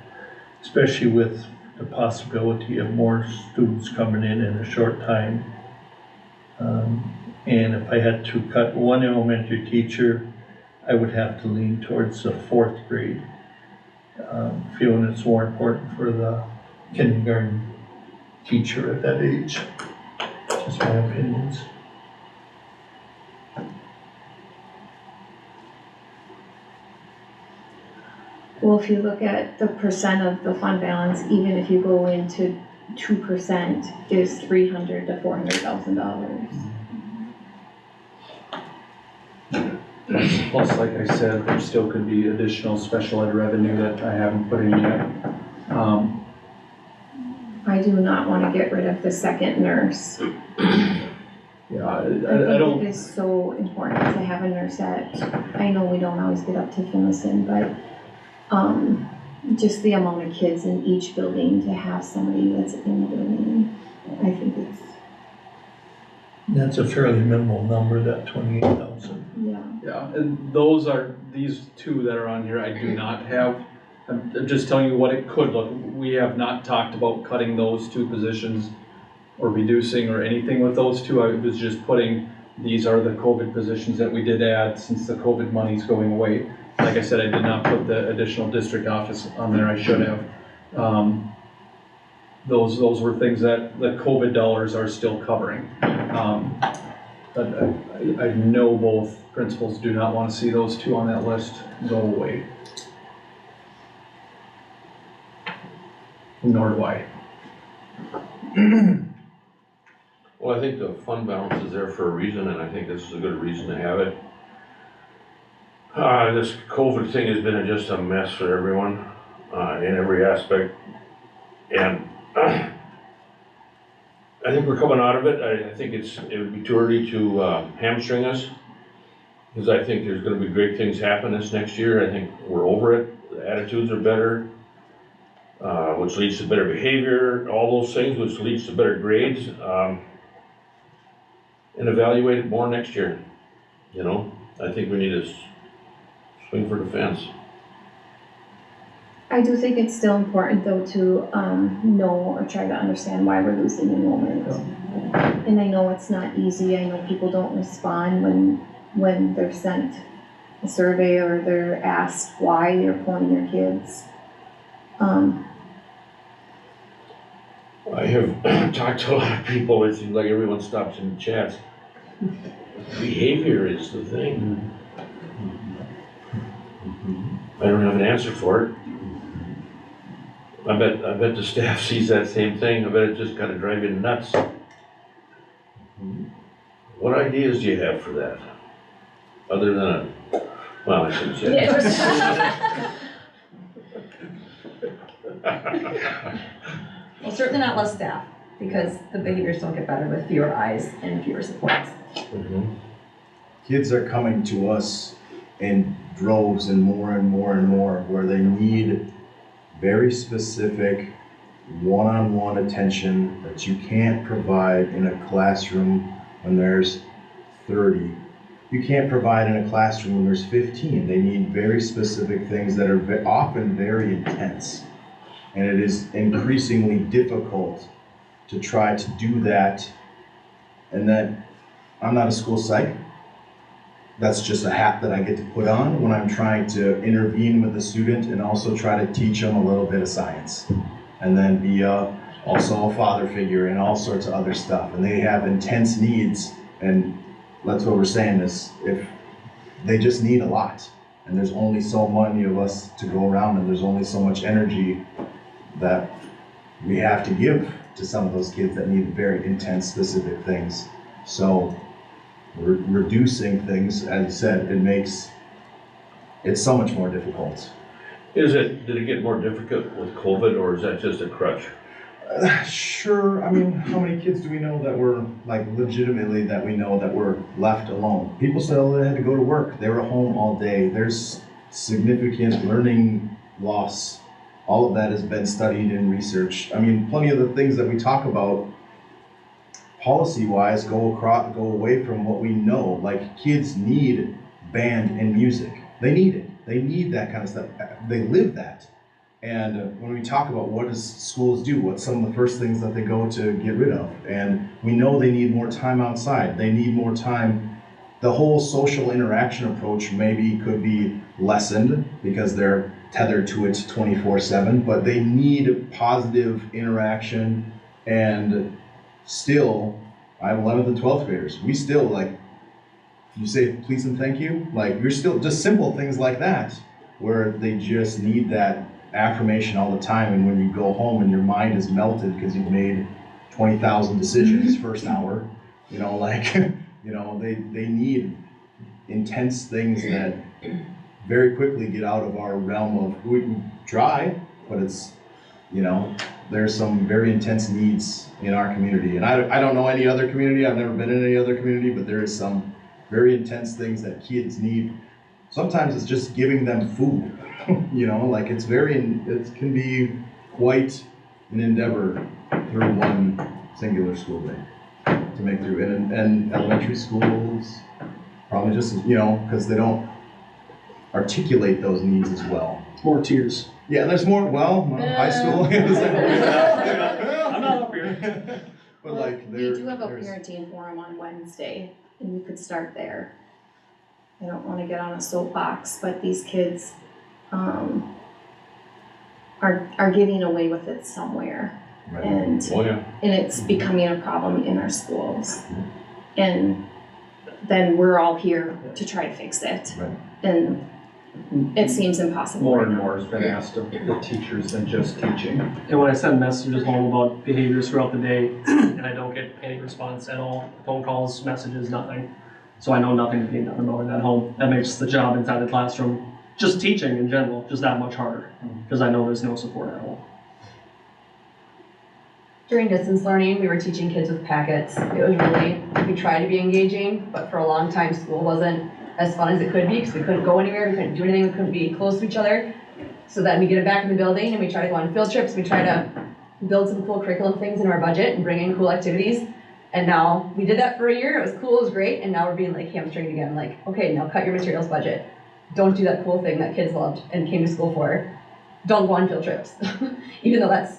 especially with the possibility of more students coming in a short time. And if I had to cut one elementary teacher, I would have to lean towards the 4th grade, feeling it's more important for the kindergarten teacher at that age. Just my opinions. Well, if you look at the percent of the fund balance, even if you go into 2%, there's $300,000 to $400,000. Plus, like I said, there still could be additional special ed revenue that I haven't put in yet. I do not want to get rid of the second nurse. Yeah, I I don't. think it is so important to have a nurse I know we don't always get up to Finlayson, but just the amount of kids in each building to have somebody that's in the building, I think it's. That's a fairly minimal number, that 28,000. Yeah. Yeah, and these two that are on here, I do not have. I'm just telling you what it could look. We have not talked about cutting those two positions or reducing or anything with those two. I was just putting, these are the COVID positions that we did add since the COVID money's going away. Like I said, I did not put the additional district office on there, I should have. those were things that the COVID dollars are still covering. But I know both principals do not want to see those two on that list go away. Nor do I. Well, I think the fund balance is there for a reason, and I think this is a good reason to have it. This COVID thing has been just a mess for everyone, in every aspect. And I think we're coming out of it. I think it would be too early to hamstring us, because I think there's gonna be great things happen this next year. I think we're over it. The attitudes are better, which leads to better behavior, all those things, which leads to better grades. And evaluate it more next year, you know? I think we need to swing for the fence. I do think it's still important though to know or try to understand why we're losing enrollment. And I know it's not easy. I know people don't respond when they're sent a survey or they're asked why they're pulling their kids. I have talked to a lot of people. It seems like everyone stops in chats. Behavior is the thing. I don't have an answer for it. I bet the staff sees that same thing. I bet it just gotta drive you nuts. What ideas do you have for that? Other than well, I shouldn't say that. Well, certainly not less staff, because the behaviors don't get better with fewer eyes and fewer supports. Kids are coming to us in droves and more and more and more, where they need very specific one-on-one attention that you can't provide in a classroom when there's 30. You can't provide in a classroom when there's 15. They need very specific things that are often very intense. And it is increasingly difficult to try to do that. And then, I'm not a school psych. That's just a hat that I get to put on when I'm trying to intervene with a student and also try to teach them a little bit of science. And then be also a father figure and all sorts of other stuff. And they have intense needs, and that's what we're saying is, if they just need a lot. And there's only so many of us to go around, and there's only so much energy that we have to give to some of those kids that need very intense, specific things. So reducing things, as I said, it's so much more difficult. Did it get more difficult with COVID, or is that just a crutch? Sure, I mean, how many kids do we know that were, like, legitimately that we know that were left alone? People still had to go to work, they were home all day. There's significant learning loss. All of that has been studied and researched. I mean, plenty of the things that we talk about policy-wise go away from what we know. Like, kids need band and music. They need it. They need that kind of stuff. They live that. And when we talk about what does schools do, what's some of the first things that they go to get rid of? And we know they need more time outside. They need more time. The whole social interaction approach maybe could be lessened because they're tethered to it 24/7, but they need positive interaction. And still, I have 11th and 12th graders. We still, like, you say please and thank you, like, you're still just simple things like that, where they just need that affirmation all the time. And when you go home and your mind is melted because you've made 20,000 decisions first hour, you know, like, you know, they need intense things that very quickly get out of our realm of, we can try, but it's, you know, there's some very intense needs in our community. And I don't know any other community, I've never been in any other community, but there is some very intense things that kids need. Sometimes it's just giving them food, you know, like it can be quite an endeavor through one singular school day to make through. And elementary schools, probably just, you know, because they don't articulate those needs as well. More tears. Yeah, there's more, high school. I'm not up here. But like, we do have a parenting forum on Wednesday, and we could start there. I don't want to get on a soapbox, but these kids are getting away with it somewhere. And, Oh, yeah. and it's becoming a problem in our schools. And then we're all here to try to fix it. Right. And it seems impossible More right and now. more has been asked of the teachers than just teaching. And when I send messages home about behaviors throughout the day, and I don't get any response at all, phone calls, messages, nothing. So I know nothing is being done about it at home. That makes the job inside the classroom, just teaching in general, just that much harder, because I know there's no support at all. During distance learning, we were teaching kids with packets. It was really, we tried to be engaging, but for a long time, school wasn't as fun as it could be because we couldn't go anywhere, we couldn't do anything, we couldn't be close to each other. So then we get it back in the building and we try to go on field trips, we try to build some cool curriculum things in our budget and bring in cool activities. And now, we did that for a year, it was cool, it was great, and now we're being like hamstringed again, like, okay, now cut your materials budget. Don't do that cool thing that kids loved and came to school for. Don't go on field trips, even though that's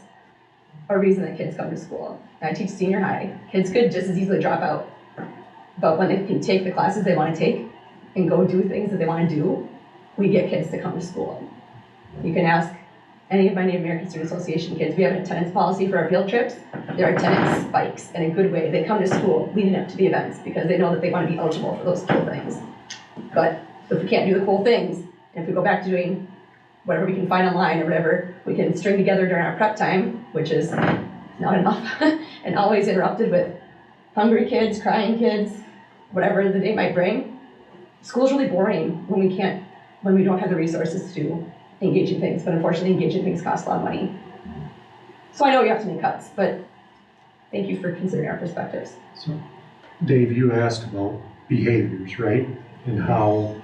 a reason that kids come to school. I teach senior high, kids could just as easily drop out. But when they can take the classes they want to take and go do things that they want to do, we get kids to come to school. You can ask any of my Native American Student Association kids, we have an attendance policy for our field trips. Their attendance spikes in a good way. They come to school leading up to the events because they know that they want to be eligible for those cool things. But if we can't do the cool things, and if we go back to doing whatever we can find online or whatever we can string together during our prep time, which is not enough, and always interrupted with hungry kids, crying kids, whatever the day might bring. School's really boring when we don't have the resources to engage in things, but unfortunately engaging things costs a lot of money. So I know we have to make cuts, but thank you for considering our perspectives. So, Dave, you asked about behaviors, right? And how,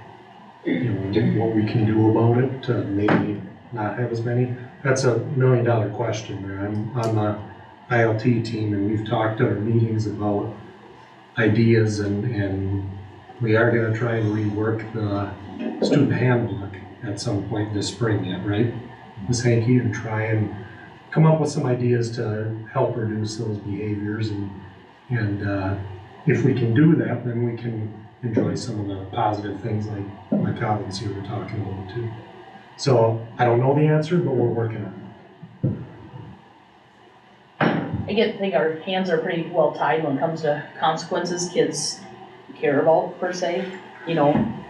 what we can do about it to maybe not have as many. That's a $1 million question there. I'm on the ILT team and we've talked at our meetings about ideas and we are gonna try and rework the student handbook at some point this spring yet, right? Ms. Hankey, and try and come up with some ideas to help reduce those behaviors and if we can do that, then we can enjoy some of the positive things like my colleagues here were talking about too. So I don't know the answer, but we're working on it. I think our hands are pretty well tied when it comes to consequences kids care about per se.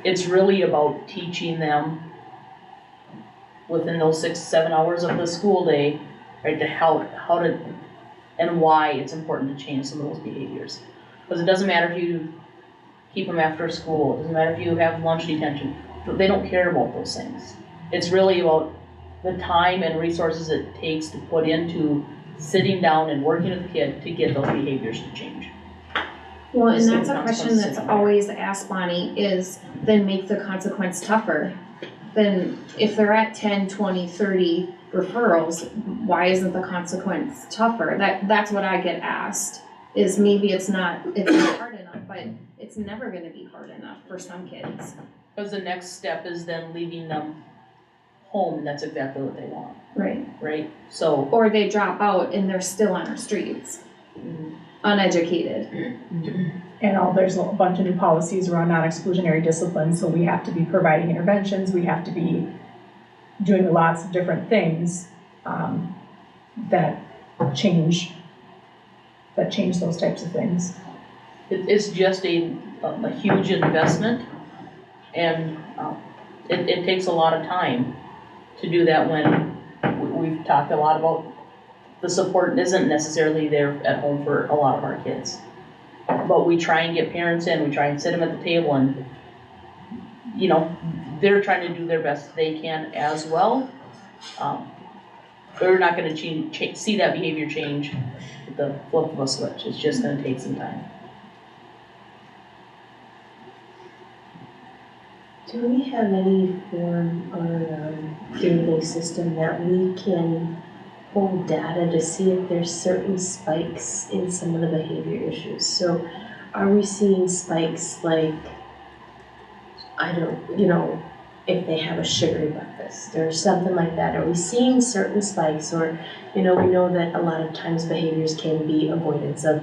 It's really about teaching them within those 6-7 hours of the school day, right, to how to and why it's important to change some of those behaviors. Because it doesn't matter if you keep them after school, it doesn't matter if you have lunch detention, they don't care about those things. It's really about the time and resources it takes to put into sitting down and working with the kid to get those behaviors to change. Well, and that's a question that's always asked, Bonnie, is then make the consequence tougher. Then if they're at 10, 20, 30 referrals, why isn't the consequence tougher? That's what I get asked, is maybe it's not hard enough, but it's never gonna be hard enough for some kids. Because the next step is then leaving them home, and that's exactly what they want, right? So, Or they drop out and they're still on our streets, uneducated. And there's a bunch of new policies around non-exclusionary discipline, so we have to be providing interventions, we have to be doing lots of different things that change those types of things. it's just a huge investment, and it takes a lot of time to do that when we've talked a lot about the support isn't necessarily there at home for a lot of our kids. But we try and get parents in, we try and sit them at the table, and they're trying to do their best they can as well. We're not gonna see that behavior change with the flip of a switch. It's just gonna take some time. Do we have any form or database system that we can pull data to see if there's certain spikes in some of the behavior issues? So are we seeing spikes like, if they have a sugary breakfast or something like that? Are we seeing certain spikes? Or, we know that a lot of times behaviors can be avoidance of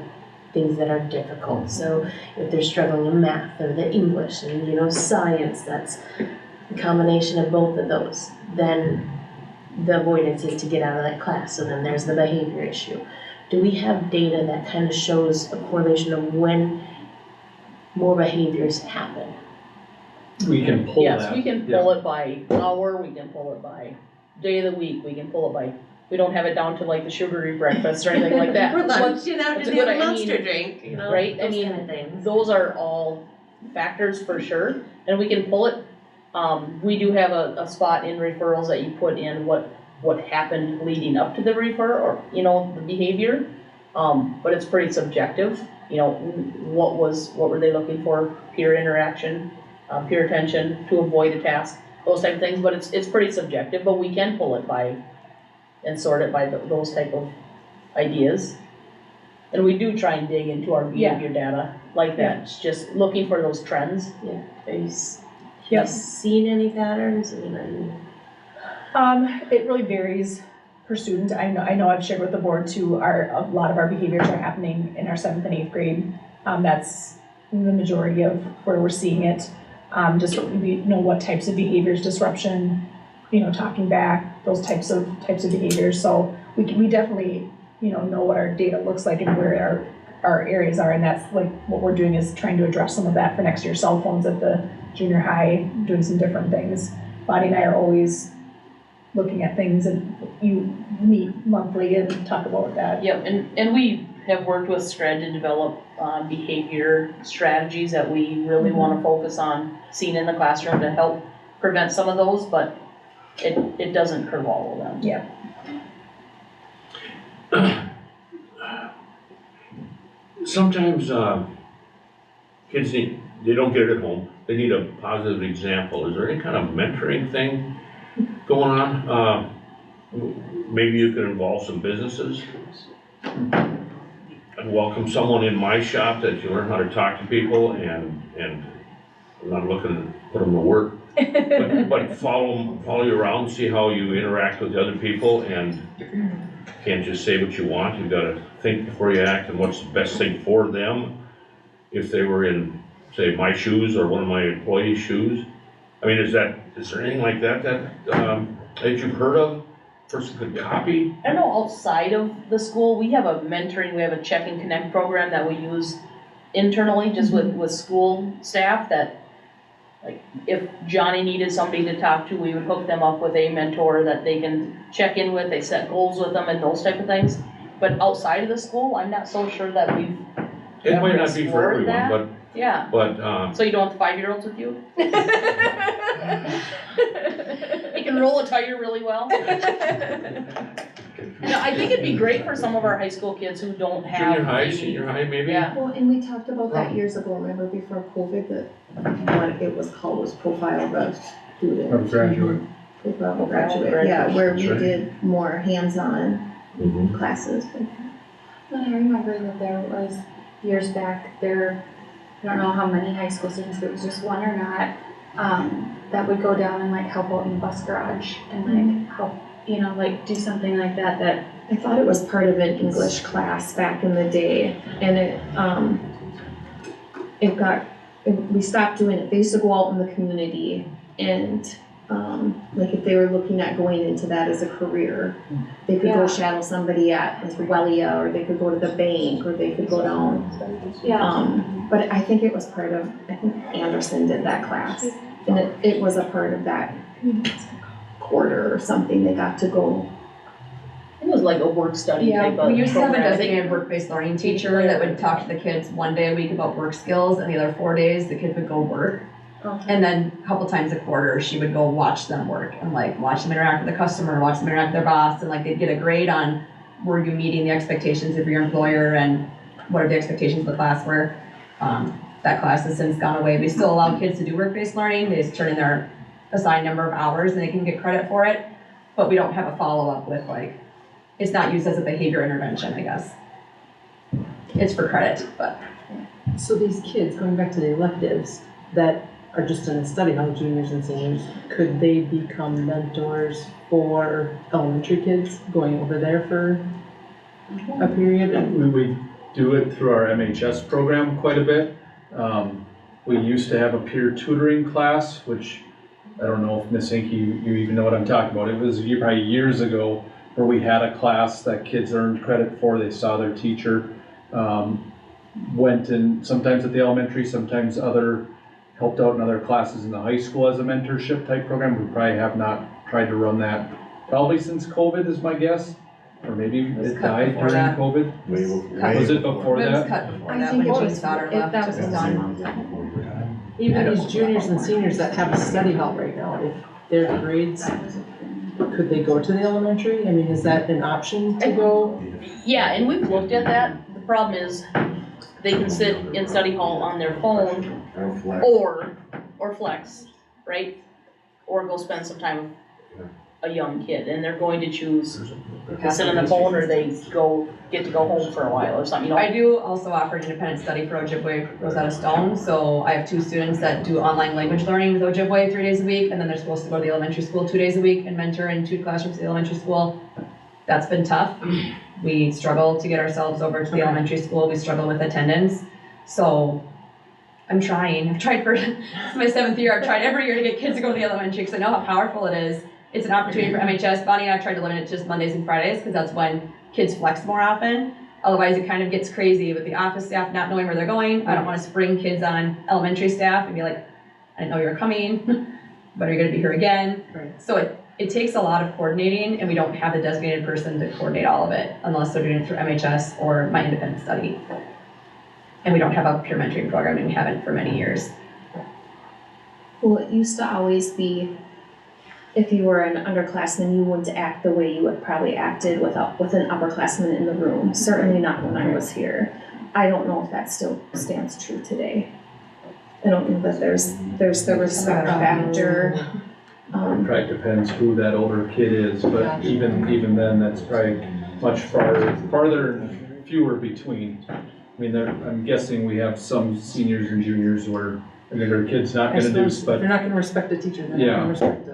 things that are difficult. So if they're struggling in math or the English and, science, that's a combination of both of those. Then the avoidance is to get out of that class, so then there's the behavior issue. Do we have data that kind of shows a correlation of when more behaviors happen? We can pull that. Yes, we can pull it by hour, we can pull it by day of the week, we can pull it by, we don't have it down to like the sugary breakfast or anything like that. For lunch, you know, That's to a do good- a I mean, monster drink, you know, right, I those mean, kind of things. Those are all factors for sure, and we can pull it. We do have a spot in referrals that you put in what happened leading up to the refer, or, you know, the behavior. But it's pretty subjective, you know, what were they looking for, peer interaction, peer attention, to avoid a task, those type of things, but it's pretty subjective, but we can pull it by, and sort it by those type of ideas. And we do try and dig into our behavior data like that, it's just looking for those trends. Yeah, have you seen any patterns? I mean, It really varies per student. I know I've shared with the board too, a lot of our behaviors are happening in our 7th and 8th grade. That's the majority of where we're seeing it. Just we know what types of behaviors, disruption, you know, talking back, those types of behaviors. So we definitely, you know what our data looks like and where our areas are, and that's like what we're doing is trying to address some of that for next year. Cell phones at the junior high, doing some different things. Bonnie and I are always looking at things, and you meet monthly and talk about that. Yep, and we have worked with SCRED to develop behavior strategies that we really want to focus on seeing in the classroom to help prevent some of those, but it doesn't curb all of them. Yeah. Sometimes kids they don't get it at home. They need a positive example. Is there any kind of mentoring thing going on? Maybe you could involve some businesses. I'd welcome someone in my shop that you learn how to talk to people, and I'm not looking to put them to work, but follow you around, see how you interact with the other people, and can't just say what you want. You've got to think before you act, and what's the best thing for them. If they were in, say, my shoes or one of my employees' shoes, I mean, is there anything like that you've heard of? Person could copy? I know outside of the school, we have we have a check and connect program that we use internally, just with school staff, that, like, if Johnny needed somebody to talk to, we would hook them up with a mentor that they can check in with, they set goals with them and those type of things. But outside of the school, I'm not so sure that we've It might not be for everyone, that. but So you don't want the 5-year-olds with you? He can roll a tire really well. No, I think it'd be great for some of our high school kids who don't have. junior high, senior high, maybe? Yeah. Well, and we talked about that years ago, remember before COVID, that what it was called was profile of a student. Or graduate. Profile of a graduate, yeah, where we That's right. did more hands-on classes. But I remember that there was, years back, I don't know how many high school students, if it was just one or not, that would go down and like help out in the bus garage and like help, you know, like do something like that. I thought it was part of an English class back in the day, and we stopped doing it. They used to go out in the community, and like if they were looking at going into that as a career, they could go shadow somebody at like Wellia, or they could go to the bank, or they could go down. But I think it was part of, I think Anderson did that class, and it was a part of that quarter or something. They got to go. It was like a work study type of We used to have a program. designated work-based learning teacher that would talk to the kids one day a week about work skills, and the other 4 days the kid would go work. And then a couple times a quarter, she would go watch them work and like watch them interact with the customer, watch them interact with their boss, and like they'd get a grade on were you meeting the expectations of your employer and what are the expectations of the class were. That class has since gone away. We still allow kids to do work-based learning. They just turn in their assigned number of hours and they can get credit for it. But we don't have a follow-up with like, it's not used as a behavior intervention, I guess. It's for credit, but. So these kids, going back to the electives, that are just in a study hall, juniors and seniors, could they become mentors for elementary kids going over there for a period? We do it through our MHS program quite a bit. We used to have a peer tutoring class, which I don't know if Miss Hinckley, you even know what I'm talking about. It was probably years ago where we had a class that kids earned credit for. They saw their teacher, went in sometimes at the elementary, sometimes helped out in other classes in the high school as a mentorship type program. We probably have not tried to run that probably since COVID is my guess. Or maybe it died during COVID. Was it before It was that? cut before I that, think when it Jean's was, daughter left. that was it a was long done. Even these juniors and seniors that have a study hall right now, if their grades, could they go to the elementary? I mean, is that an option to go? Yeah, and we've looked at that. The problem is they can sit in study hall on their phone or flex, right? Or go spend some time with a young kid, and they're going to choose to sit on the phone, or they get to go home for a while or something, you know? I do also offer an independent study for Ojibwe Rosetta Stone, so I have 2 students that do online language learning with Ojibwe 3 days a week, and then they're supposed to go to the elementary school 2 days a week and mentor in 2 classrooms at the elementary school. That's been tough. We struggle to get ourselves over to the elementary school, we struggle with attendance, so I'm trying. I've tried this is my 7th year, I've tried every year to get kids to go to the elementary because I know how powerful it is. It's an opportunity for MHS. Bonnie and I tried to limit it to just Mondays and Fridays because that's when kids flex more often. Otherwise, it kind of gets crazy with the office staff not knowing where they're going. I don't want to spring kids on elementary staff and be like, I didn't know you were coming, but are you going to be here again? Right. So it takes a lot of coordinating, and we don't have a designated person to coordinate all of it unless they're doing it through MHS or my independent study. And we don't have a peer mentoring program, and we haven't for many years. Well, it used to always be, if you were an underclassman, you wouldn't act the way you would probably acted with an upperclassman in the room. Certainly not when I was here. I don't know if that still stands true today. I don't know that there's the respect factor. It probably depends who that older kid is, but even then, that's probably much farther and fewer between. I mean, I'm guessing we have some seniors and juniors where their kid's not gonna do, but They're not gonna respect a teacher, they're not gonna respect a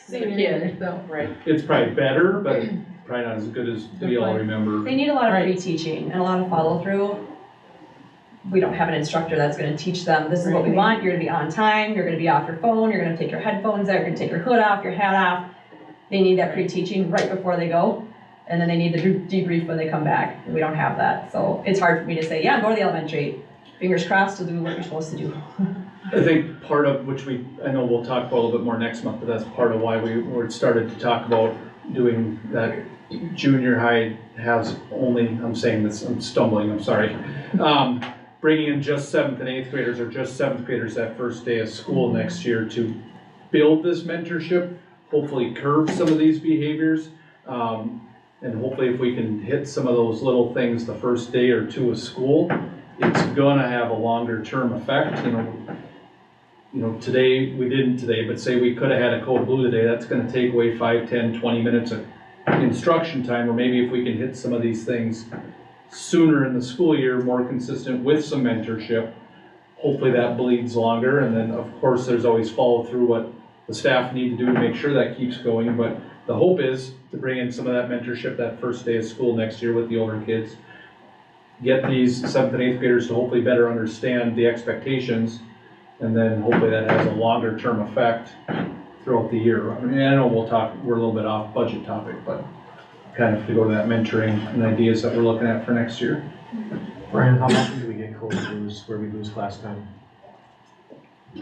kid, though. right? it's probably better, but probably not as good as we all remember. They need a lot of pre-teaching and a lot of follow-through. We don't have an instructor that's gonna teach them, this is what we want, you're gonna be on time, you're gonna be off your phone, you're gonna take your headphones out, you're gonna take your hood off, your hat off. They need that pre-teaching right before they go, and then they need the debrief when they come back. We don't have that, so it's hard for me to say, yeah, go to the elementary. Fingers crossed to do what you're supposed to do. I think part of which I know we'll talk about a little bit more next month, but that's part of why we started to talk about doing that. Junior high has only, I'm saying this, I'm stumbling, I'm sorry. Bringing in just 7th and 8th graders or just 7th graders that first day of school next year to build this mentorship, hopefully curb some of these behaviors. And hopefully if we can hit some of those little things the first day or 2 of school, it's gonna have a longer term effect. You know, today, we didn't today, but say we could have had a code blue today, that's gonna take away 5, 10, 20 minutes of instruction time, or maybe if we can hit some of these things sooner in the school year, more consistent with some mentorship, hopefully that bleeds longer. And then of course there's always follow through what the staff need to do to make sure that keeps going. But the hope is to bring in some of that mentorship that first day of school next year with the older kids. Get these 7th and 8th graders to hopefully better understand the expectations, and then hopefully that has a longer term effect throughout the year. I mean, I know we're a little bit off budget topic, but kind of to go to that mentoring and ideas that we're looking at for next year. Brian, how often do we get code blues where we lose class time?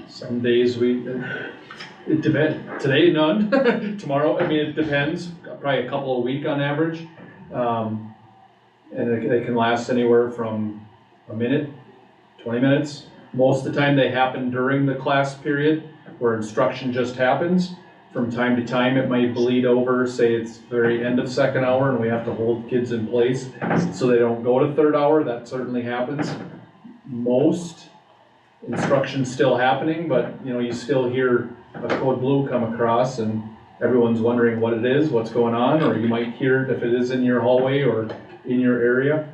Some days it depends. Today, none. Tomorrow, I mean, it depends. Probably a couple a week on average. And they can last anywhere from a minute, 20 minutes. Most of the time they happen during the class period where instruction just happens. From time to time it might bleed over, say it's very end of 2nd hour and we have to hold kids in place so they don't go to 3rd hour. That certainly happens. Most instruction's still happening, but you still hear a code blue come across and everyone's wondering what it is, what's going on, or you might hear it if it is in your hallway or in your area.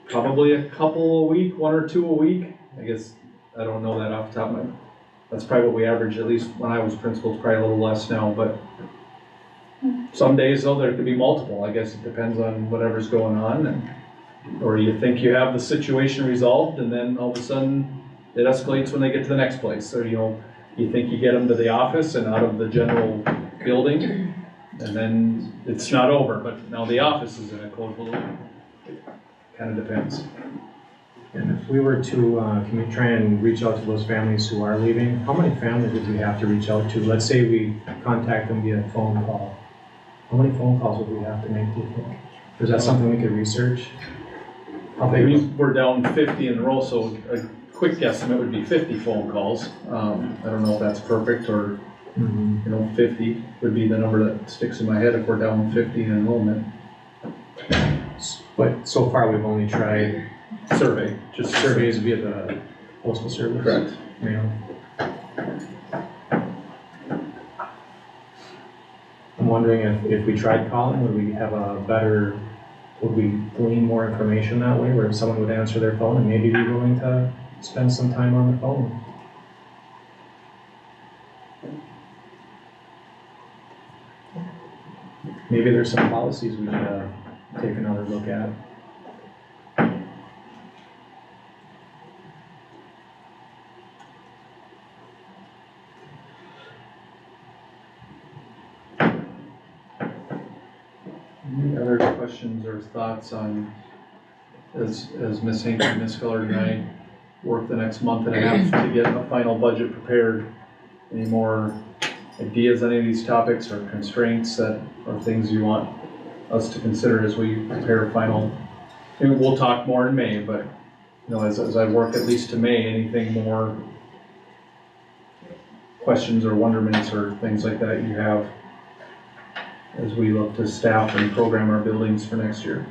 Probably a couple a week, 1 or 2 a week. I guess I don't know that off the top of my head. That's probably what we averaged, at least when I was principal. It's probably a little less now, but some days though there could be multiple. I guess it depends on whatever's going on, or you think you have the situation resolved and then all of a sudden it escalates when they get to the next place. So you think you get them to the office and out of the general building, and then it's not over, but now the office is in a closed building. It kind of depends. And if we were to, can we try and reach out to those families who are leaving? How many families would we have to reach out to? Let's say we contact them via phone call. How many phone calls would we have to make, do you think? Is that something we could research? How big? We're down 50 in a row, so a quick guesstimate would be 50 phone calls. I don't know if that's perfect, or, 50 would be the number that sticks in my head if we're down 50 in enrollment. But so far, we've only tried Survey, just surveys via the postal service. Correct. Mail. I'm wondering if we tried calling, would we have a better, would we glean more information that way, where someone would answer their phone and maybe be willing to spend some time on the phone? Maybe there's some policies we should take another look at. Any other questions or thoughts on, as Ms. Hinckley, Ms. Cullard, and I work the next month and a half to get a final budget prepared? Any more ideas on any of these topics or constraints that are things you want us to consider as we prepare a final? And we'll talk more in May, but as I work at least to May, anything more questions or wonderments or things like that you have as we look to staff and program our buildings for next year?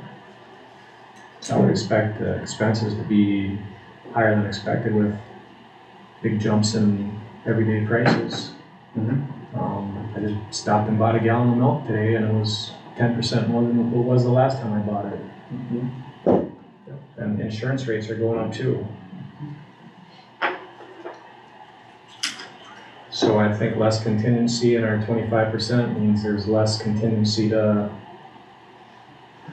I would expect expenses to be higher than expected with big jumps in everyday prices. I just stopped and bought a gallon of milk today, and it was 10% more than it was the last time I bought it. And insurance rates are going up too. So I think less contingency in our 25% means there's less contingency to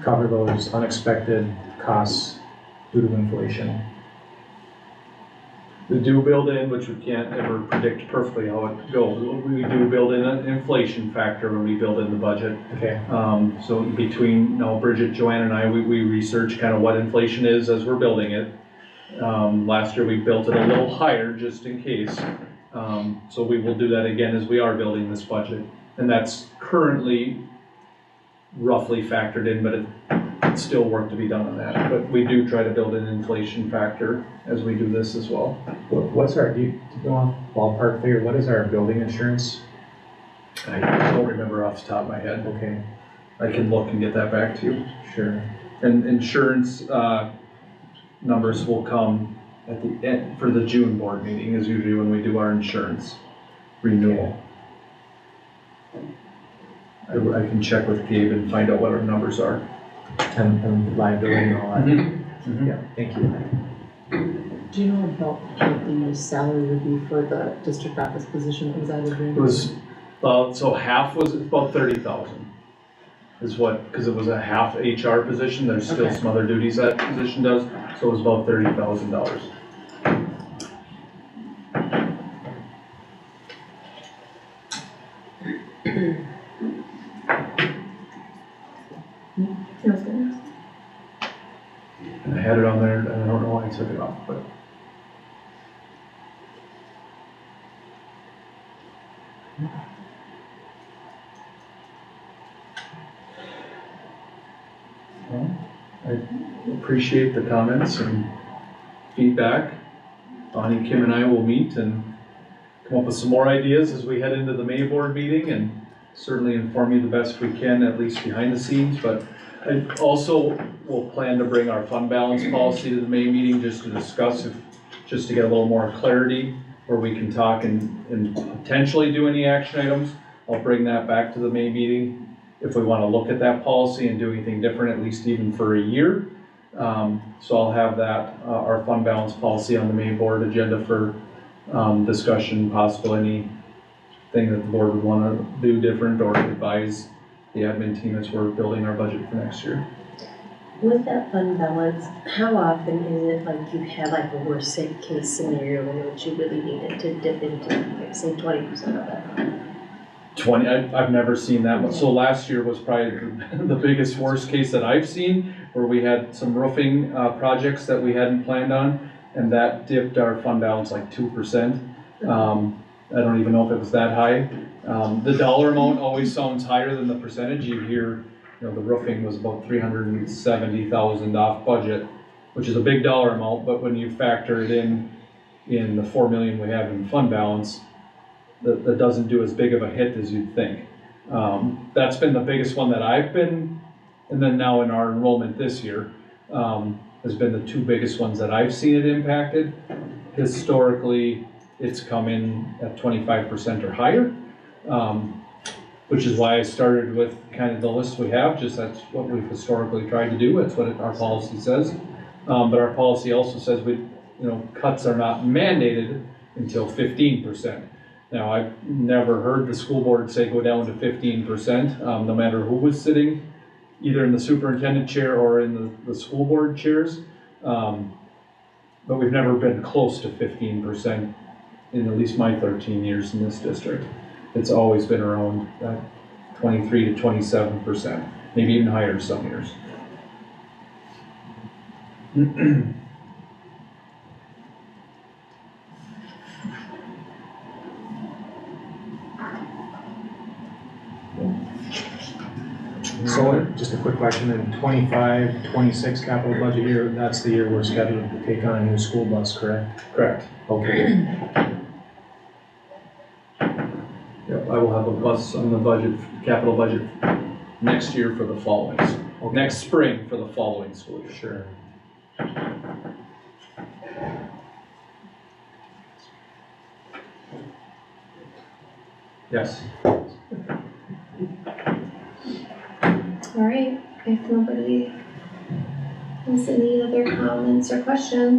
cover those unexpected costs due to inflation. We do build in, which we can't ever predict perfectly how it goes, we do build in an inflation factor when we build in the budget. Okay. So between Bridget, Joanne, and I, we research kind of what inflation is as we're building it. Last year we built it a little higher just in case. So we will do that again as we are building this budget. And that's currently roughly factored in, but it's still work to be done on that. But we do try to build an inflation factor as we do this as well. What's our, do you know, ballpark figure, what is our building insurance? I don't remember off the top of my head. Okay. I can look and get that back to you. Sure. And insurance numbers will come at the end, for the June board meeting is usually when we do our insurance renewal. I can check with Gabe and find out what our numbers are. And liability and all that. Yeah, thank you. Do you know about what the salary would be for the district office position that was added in? It was about, so half was about 30,000 is what, because it was a half HR position, there's still some other duties that position does, so it was about $30,000. And I had it on there, and I don't know why I took it off, but. Well, I appreciate the comments and feedback. Bonnie, Kim, and I will meet and come up with some more ideas as we head into the May board meeting, and certainly inform you the best we can, at least behind the scenes. But I also will plan to bring our fund balance policy to the May meeting just to discuss, just to get a little more clarity, where we can talk and potentially do any action items. I'll bring that back to the May meeting if we want to look at that policy and do anything different, at least even for a year. So I'll have that, our fund balance policy on the May board agenda for discussion, possible anything that the board would want to do different or advise the admin team as we're building our budget for next year. With that fund balance, how often is it like you have like a worst case scenario in which you really needed to dip into, like say 20% of it? 20, I've never seen that much. So last year was probably the biggest worst case that I've seen, where we had some roofing projects that we hadn't planned on, and that dipped our fund balance like 2%. I don't even know if it was that high. The dollar amount always sounds higher than the percentage. You hear, you know, the roofing was about $370,000 off budget, which is a big dollar amount, but when you factor it in the 4 million we have in fund balance, that doesn't do as big of a hit as you'd think. That's been the biggest one that I've been, and then now in our enrollment this year, has been the two biggest ones that I've seen it impacted. Historically, it's come in at 25% or higher, which is why I started with kind of the list we have, just that's what we've historically tried to do, that's what our policy says. But our policy also says cuts are not mandated until 15%. Now, I've never heard the school board say go down to 15%, no matter who was sitting, either in the superintendent chair or in the school board chairs. But we've never been close to 15% in at least my 13 years in this district. It's always been around 23 to 27%, maybe even higher some years. So just a quick question, in 25, 26 capital budget year, that's the year we're scheduled to take on a new school bus, correct? Correct. Okay. Yep, I will have a bus on the budget, capital budget, next year for the following, next spring for the following school year. Sure. Yes. All right, if nobody has any other comments or questions.